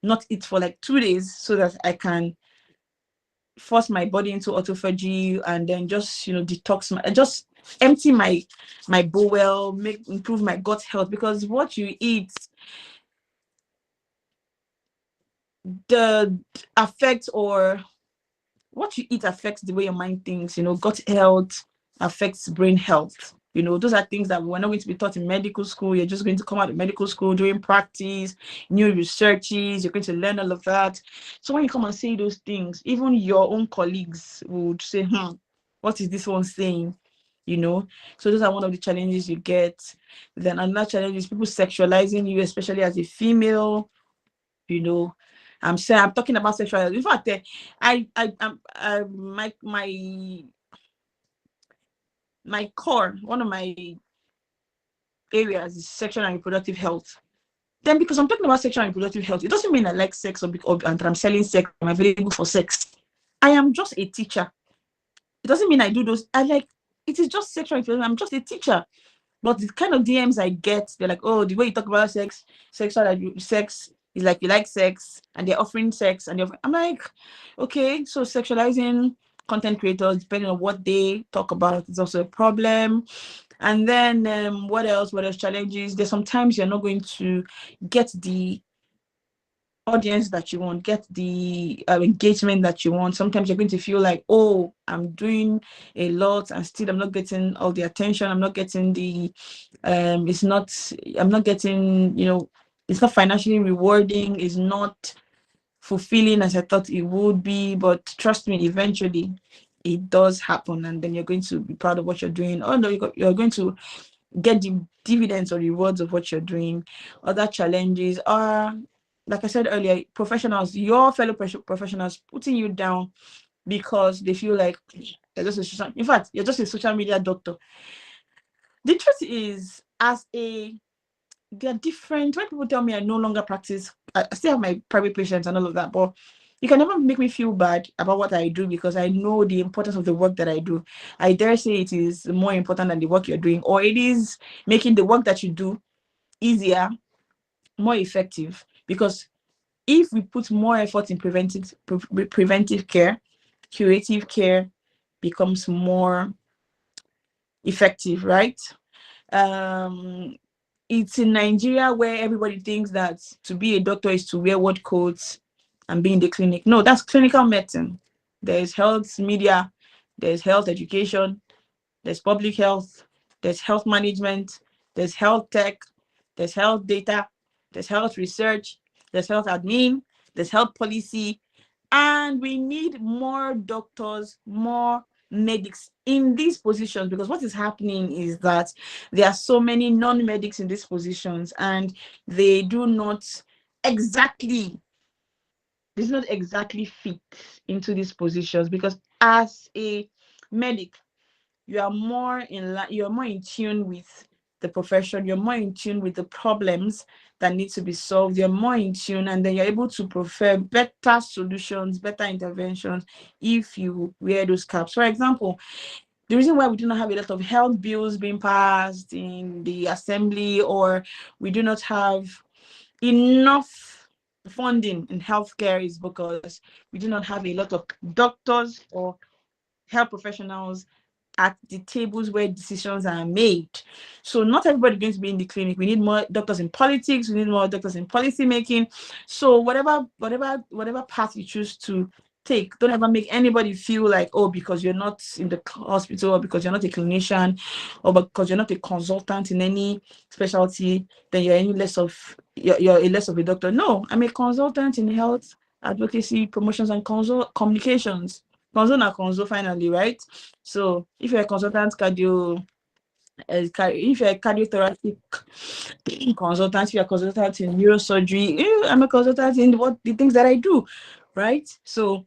not eat for like 2 days so that I can force my body into autophagy and then just detox just empty my bowel, improve my gut health, because what you eat affects the way your mind thinks. Gut health affects brain health. Those are things that we're not going to be taught in medical school. You're just going to come out of medical school doing practice, new researches. You're going to learn all of that. So when you come and say those things, even your own colleagues would say, what is this one saying? So those are one of the challenges you get. Then another challenge is people sexualizing you, especially as a female. I'm talking about sexual. In fact, my core, one of my areas is sexual and reproductive health. Then, because I'm talking about sexual and reproductive health, it doesn't mean I like sex and I'm selling sex. I'm available for sex. I am just a teacher. It doesn't mean I do those. It is just sexual and reproductive. I'm just a teacher. But the kind of DMs I get, they're like, oh, the way you talk about sex is like you like sex, and they're offering sex, and I'm like, okay, so sexualizing content creators, depending on what they talk about, is also a problem. And then what else challenges? There's sometimes you're not going to get the audience that you want, get the engagement that you want. Sometimes you're going to feel like, oh, I'm doing a lot and still I'm not getting all the attention. I'm not getting the I'm not getting, it's not financially rewarding, it's not fulfilling as I thought it would be. But trust me, eventually it does happen, and then you're going to be proud of what you're doing. Oh no, you're going to get the dividends or rewards of what you're doing. Other challenges are like I said earlier, professionals, your fellow professionals putting you down because they feel like you're just in fact, you're just a social media doctor. The truth is, they're different. When people tell me I no longer practice, I still have my private patients and all of that, but you can never make me feel bad about what I do because I know the importance of the work that I do. I dare say it is more important than the work you're doing, or it is making the work that you do easier, more effective. Because if we put more effort in preventive care, curative care becomes more effective, right? It's in Nigeria where everybody thinks that to be a doctor is to wear word coats and be in the clinic. No, that's clinical medicine. There's health media, there's health education, there's public health, there's health management, there's health tech, there's health data, there's health research, there's health admin, there's health policy, and we need more doctors, more medics in these positions, because what is happening is that there are so many non-medics in these positions and they do not exactly fit into these positions, because as a medic you're more in tune with the profession, you're more in tune with the problems that need to be solved, you're more in tune, and then you're able to prefer better solutions, better interventions if you wear those caps. For example, the reason why we do not have a lot of health bills being passed in the assembly, or we do not have enough funding in healthcare, is because we do not have a lot of doctors or health professionals at the tables where decisions are made. So not everybody is going to be in the clinic. We need more doctors in politics. We need more doctors in policy making. So whatever path you choose to take, don't ever make anybody feel like, oh, because you're not in the hospital, or because you're not a clinician, or because you're not a consultant in any specialty, then you're a less of a doctor. No, I'm a consultant in health advocacy, promotions, and communications. Consult finally, right? So if you're a consultant if you're a cardiothoracic consultant, if you're a consultant in neurosurgery, I'm a consultant in the things that I do, right? So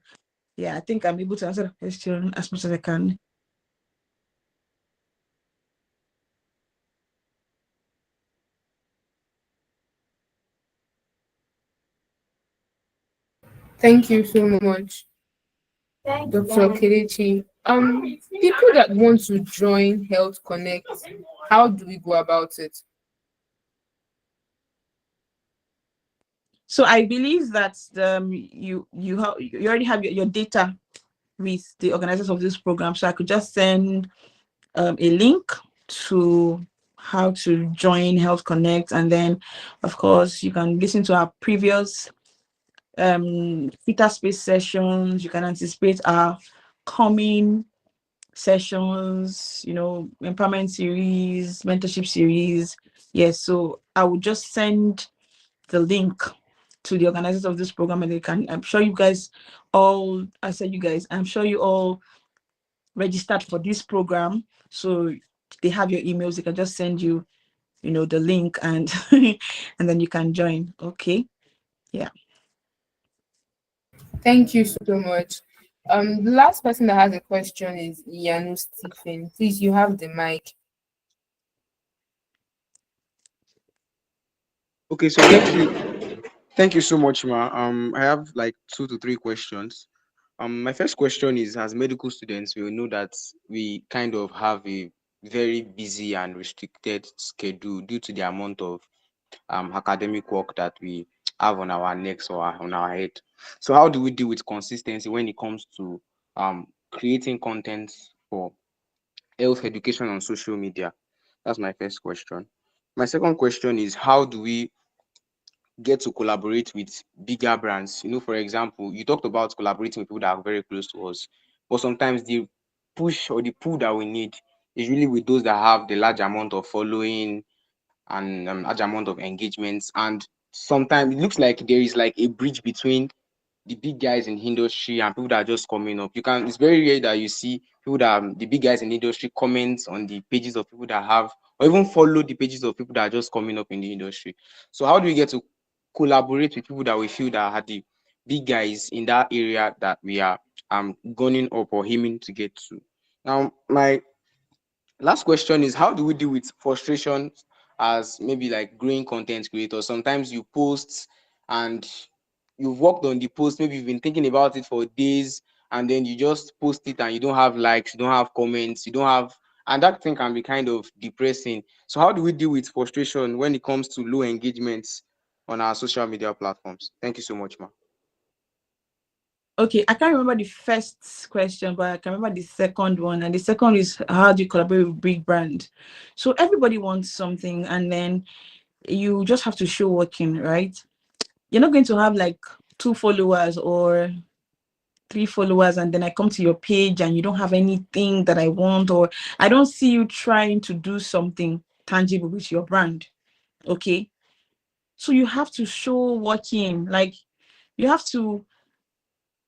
yeah, I think I'm able to answer the question as much as I can. Thank you so much, Dr. Kelechi. People that want to join Health Connect, how do we go about it? So I believe that you already have your data with the organizers of this program. So I could just send a link to how to join Health Connect, and then of course you can listen to our previous theta space sessions. You can anticipate our coming sessions, empowerment series, mentorship series. Yes, so I will just send the link to the organizers of this program, and I'm sure you all registered for this program, so they have your emails. They can just send you the link, and and then you can join. Okay. Yeah. Thank you so much. The last person that has a question is Yanu Stephen. Please, you have the mic. Okay, so thank you so much, Ma. I have like 2 to 3 questions. My first question is, as medical students, we know that we kind of have a very busy and restricted schedule due to the amount of academic work that we have on our necks or on our head. So how do we deal with consistency when it comes to creating content for health education on social media? That's my first question. My second question is, how do we get to collaborate with bigger brands? For example, you talked about collaborating with people that are very close to us, but sometimes the push or the pull that we need is really with those that have the large amount of following and large amount of engagements. And sometimes it looks like there is like a bridge between the big guys in the industry and people that are just coming up. It's very rare that you see people that the big guys in the industry comment on the pages of people that have, or even follow the pages of people that are just coming up in the industry. So how do we get to collaborate with people that we feel that are the big guys in that area that we are gunning up or aiming to get to. Now, my last question is, how do we deal with frustration as maybe like growing content creators? Sometimes you post and you've worked on the post, maybe you've been thinking about it for days, and then you just post it and you don't have likes, you don't have comments, you don't have, and that thing can be kind of depressing. So how do we deal with frustration when it comes to low engagements on our social media platforms? Thank you so much, ma. Okay, I can't remember the first question, but I can remember the second one. And the second is, how do you collaborate with big brand? So everybody wants something, and then you just have to show working, right? You're not going to have like 2 followers or 3 followers, and then I come to your page and you don't have anything that I want, or I don't see you trying to do something tangible with your brand. Okay, so you have to show working. Like, you have to,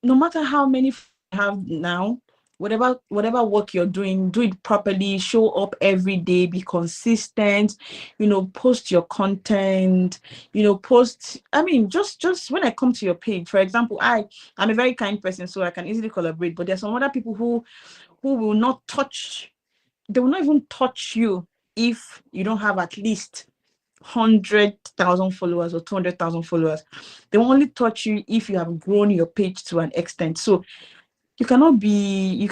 no matter how many you have now, whatever work you're doing, do it properly, show up every day, be consistent, post your content, post, I mean, just when I come to your page, for example, I'm a very kind person, so I can easily collaborate, but there's some other people who will not touch, they will not even touch you if you don't have at least 100,000 followers or 200,000 followers. They will only touch you if you have grown your page to an extent. So you cannot be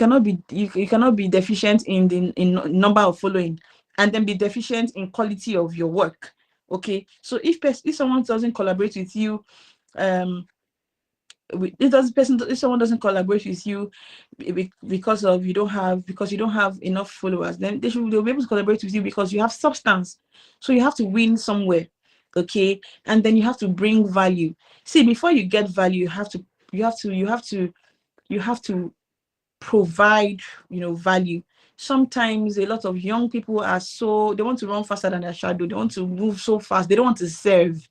deficient in the number of following, and then be deficient in quality of your work. Okay, so if someone doesn't collaborate with you, if someone doesn't collaborate with you because you don't have enough followers, then they'll be able to collaborate with you because you have substance. So you have to win somewhere. Okay, and then you have to bring value. See, before you get value, you have to provide value. Sometimes a lot of young people they want to run faster than their shadow. They want to move so fast. They don't want to serve.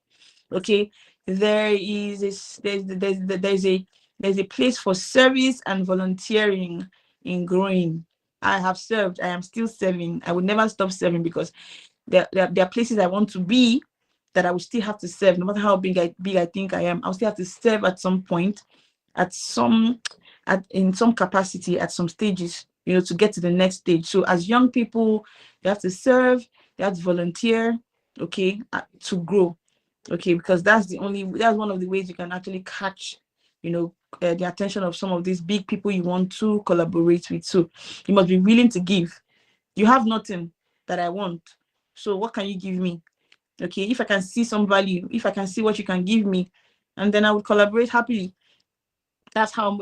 Okay, there's a place for service and volunteering in growing. I have served, I am still serving, I would never stop serving, because there are places I want to be that I will still have to serve. No matter how big I think I am, I'll still have to serve at some point, in some capacity, at some stages, to get to the next stage. So as young people, you have to serve, you have to volunteer, okay, to grow. Okay, because that's one of the ways you can actually catch the attention of some of these big people you want to collaborate with. So you must be willing to give. You have nothing that I want, so what can you give me? Okay, if I can see some value, if I can see what you can give me, and then I would collaborate happily. That's how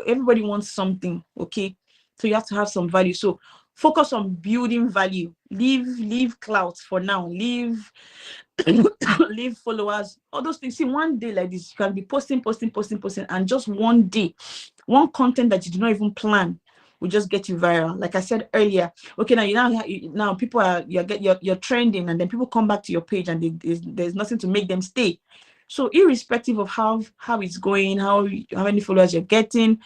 everybody wants something. Okay, so you have to have some value. So focus on building value. Leave clout for now. Leave followers, all those things. See, one day like this, you can be posting, and just one day, one content that you do not even plan will just get you viral. Like I said earlier, okay, now people you're trending, and then people come back to your page, and there's nothing to make them stay. So irrespective of how it's going, how many followers you're getting,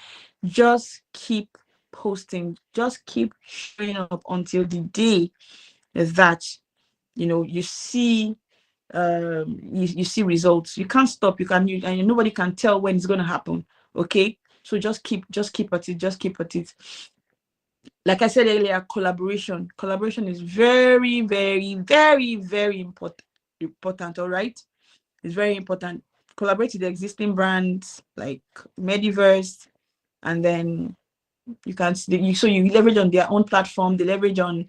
just keep posting, just keep showing up until the day that you see you see results. You can't stop. And nobody can tell when it's going to happen. Okay, so just keep at it. Like I said earlier, collaboration is very, very, very, very important. All right, it's very important. Collaborate with the existing brands like Mediverse, and then you leverage on their own platform. They leverage on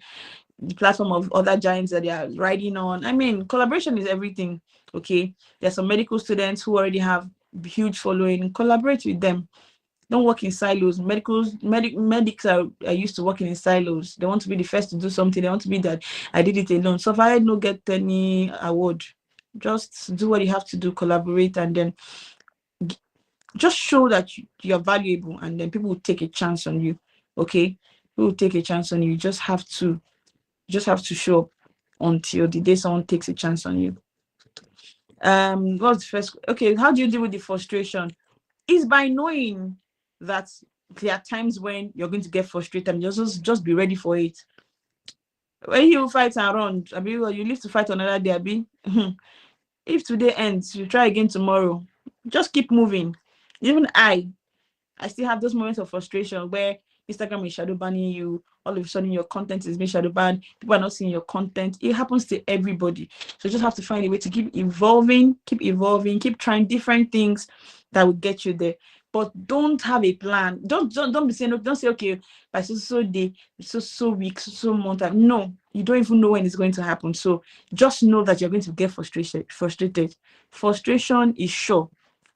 the platform of other giants that they are riding on. I mean, collaboration is everything. Okay, there's some medical students who already have huge following. Collaborate with them. Don't work in silos. Medics are used to working in silos. They want to be the first to do something. They want to be that I did it alone. So if I don't get any award, just do what you have to do. Collaborate, and then just show that you're valuable, and then people will take a chance on you. Okay, people will take a chance on you. You just have to show up until the day someone takes a chance on you. What's the first? Okay, how do you deal with the frustration? Is by knowing that there are times when you're going to get frustrated, and just be ready for it. When you fight and run, you live to fight another day, If today ends, you try again tomorrow. Just keep moving. Even I still have those moments of frustration where Instagram is shadow banning you. All of a sudden, your content is being shadow banned. People are not seeing your content. It happens to everybody. So you just have to find a way to keep evolving, keep trying different things that will get you there. But don't have a plan. Don't be saying, don't say, okay, by so day, so week, so month. No, you don't even know when it's going to happen. So just know that you're going to get frustrated. Frustration is sure,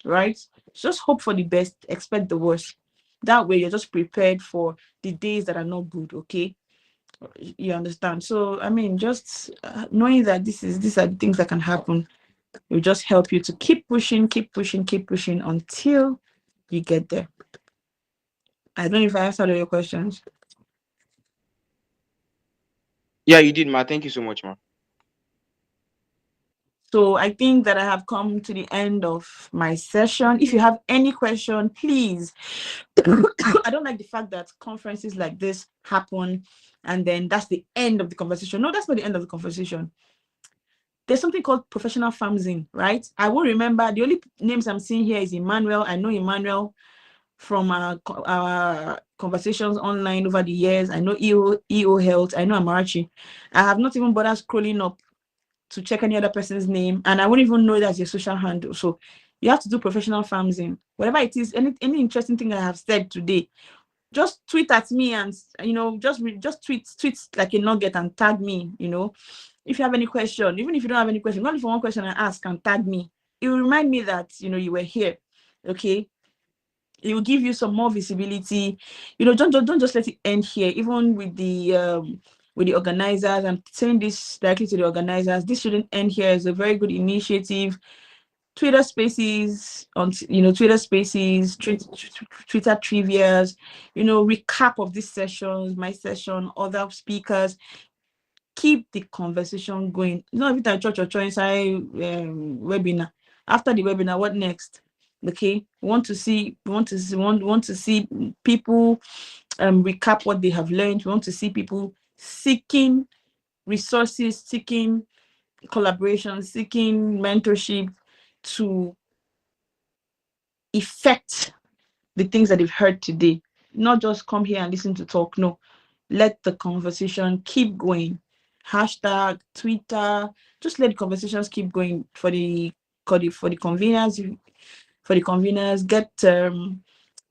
right? Just hope for the best, expect the worst. That way, you're just prepared for the days that are not good. Okay, you understand? So, I mean, just knowing that these are the things that can happen will just help you to keep pushing until you get there. I don't know if I answered all your questions. Yeah, you did, ma. Thank you so much, ma. So I think that I have come to the end of my session. If you have any question, please. I don't like the fact that conferences like this happen and then that's the end of the conversation. No, that's not the end of the conversation. There's something called professional farming, right? I won't remember. The only names I'm seeing here is Emmanuel. I know Emmanuel from our conversations online over the years. I know EOhealth. I know Amarachi. I have not even bothered scrolling up to check any other person's name, and I won't even know that's your social handle. So you have to do professional farming. Whatever it is, any interesting thing I have said today, just tweet at me and just tweet like a nugget and tag me. If you have any question, even if you don't have any question, only for one question I ask and tag me. It will remind me that you were here. Okay. It will give you some more visibility. Don't just let it end here. Even with the organizers, I'm saying this directly to the organizers. This shouldn't end here. It's a very good initiative. Twitter Spaces Twitter Spaces, Twitter trivias, recap of these sessions, my session, other speakers. Keep the conversation going. Not every time church or church inside webinar. After the webinar, what next? Okay, we want to see people recap what they have learned. We want to see people seeking resources, seeking collaboration, seeking mentorship to effect the things that they've heard today. Not just come here and listen to talk. No, let the conversation keep going. Hashtag, Twitter, just let the conversations keep going for the conveners. For the conveners, get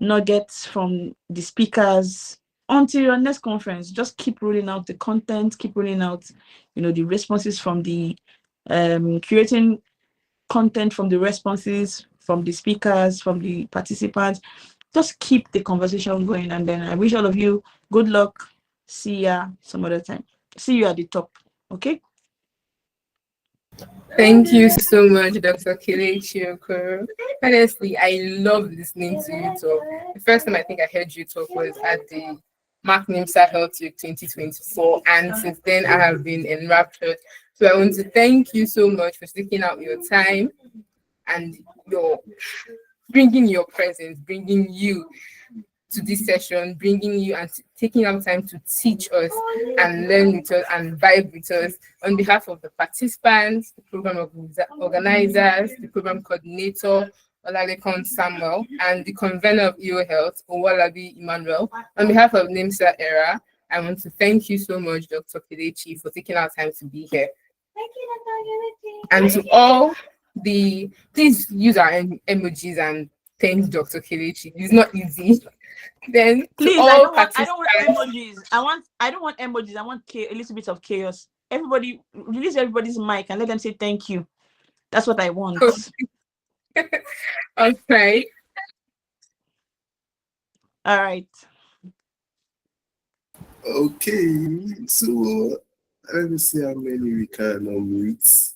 nuggets from the speakers until your next conference. Just keep rolling out the content, keep rolling out, the responses from the creating content from the responses from the speakers, from the participants. Just keep the conversation going, and then I wish all of you good luck. See ya some other time. See you at the top. Okay. Thank you so much, Dr. Kelechi Okoro. Honestly, I love listening to you talk. The first time I think I heard you talk was at the Mark NiMSA-EOhealth Week 2024, and since then I have been enraptured. So I want to thank you so much for taking out your time and your bringing your presence, bringing you to this session, bringing you and taking out time to teach us and learn with us and vibe with us on behalf of the participants, the program organizers, the program coordinator, Olalekon Samuel, and the convener of EOhealth, Owalabi Emmanuel. On behalf of NiMSA ERA, I want to thank you so much, Dr. Kelechi, for taking our time to be here. Thank you, Dr. Kelechi. And to all please use our emojis and thank Dr. Kelechi. It's not easy. Then please, I don't want emojis. I don't want emojis. I want a little bit of chaos. Everybody release everybody's mic and let them say thank you. That's what I want. Okay. All right. Okay. So let me see how many we can unmute.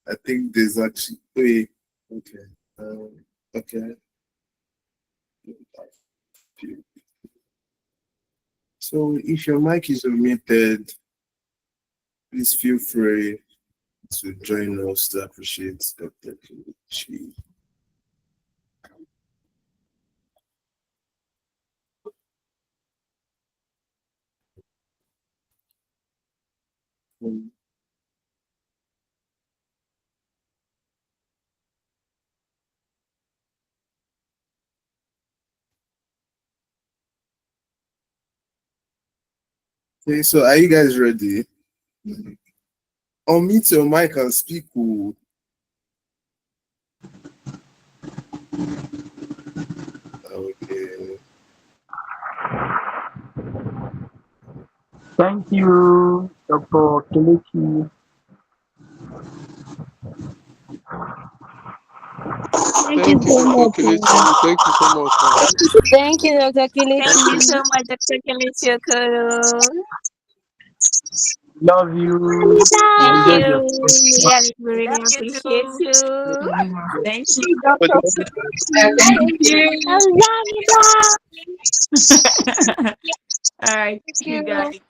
I think there's actually okay. Okay. So if your mic is unmuted, please feel free to join us to appreciate Dr. Kelechi. Okay, so are you guys ready? Unmute your mic and speak. Okay. Thank you, Dr. Kelechi. Thank you so much. Thank you so much, man. Thank you, Dr. Thank you so Kelechi. much, Dr. Kelechi Okoro. Love you. Thank Enjoy you. your We really Love you appreciate too. you. Thank you. Dr. Thank you. I love you, Dad. All right, Thank you you. guys.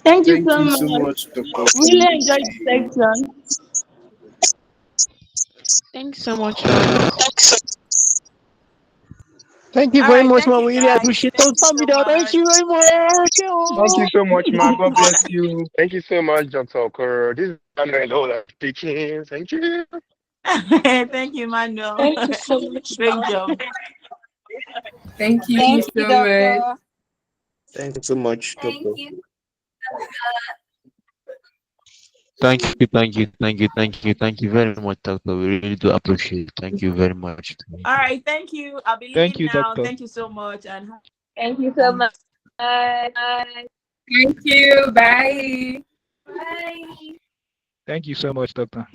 Thank you Thank so you so much. much, Dr. Really enjoyed the section. Thanks so much, man. Thank you All very right, much, thank man. you We really guys. appreciate Thank those you so family. Thank much. you very much. Thank you so much, man. God bless you. Thank you so much, Dr. Okoro. This is Manuel Ola speaking. Thank you. Thank you, Manuel. Thank you so much, Great man. job. Thank you Thank you, so much. Doctor. Thank you so much, Dr. Thank you very much, Doctor. We really do appreciate it. Thank you very much. All right, thank you. I'll be Thank leaving you, now. doctor. Thank you so much. And Thank you so much. Thank you. Bye. Thank you so much, doctor.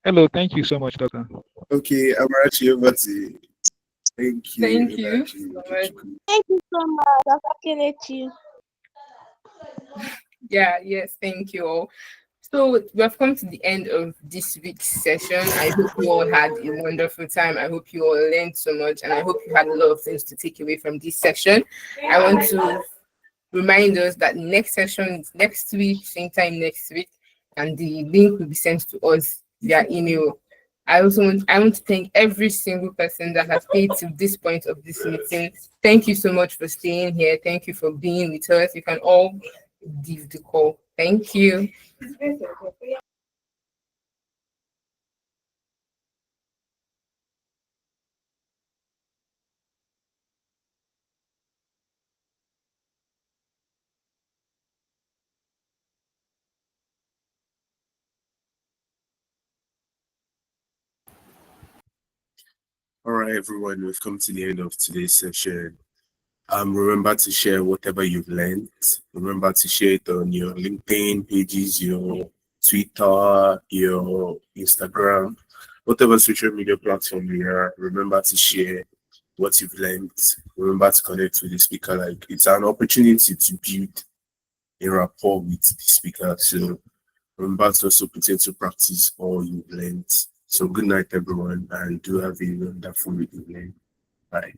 Hello, thank you so much, doctor. Okay, I'm actually over to thank you. Thank you so much. Thank you so much, Dr. Kelechi. Yes, thank you all. So we have come to the end of this week's session. I hope you all had a wonderful time. I hope you all learned so much, and I hope you had a lot of things to take away from this session. I want to remind us that next session is next week, same time next week, and the link will be sent to us via email. I want to thank every single person that has stayed to this point of this meeting. Thank you so much for staying here. Thank you for being with us. You can all leave the call. Thank you. All right, everyone, we've come to the end of today's session. Remember to share whatever you've learned. Remember to share it on your LinkedIn pages, your Twitter, your Instagram, whatever social media platform you are. Remember to share what you've learned. Remember to connect with the speaker. Like, it's an opportunity to build a rapport with the speaker. So remember to also put into practice all you've learned. So good night, everyone, and do have a wonderful evening. Bye.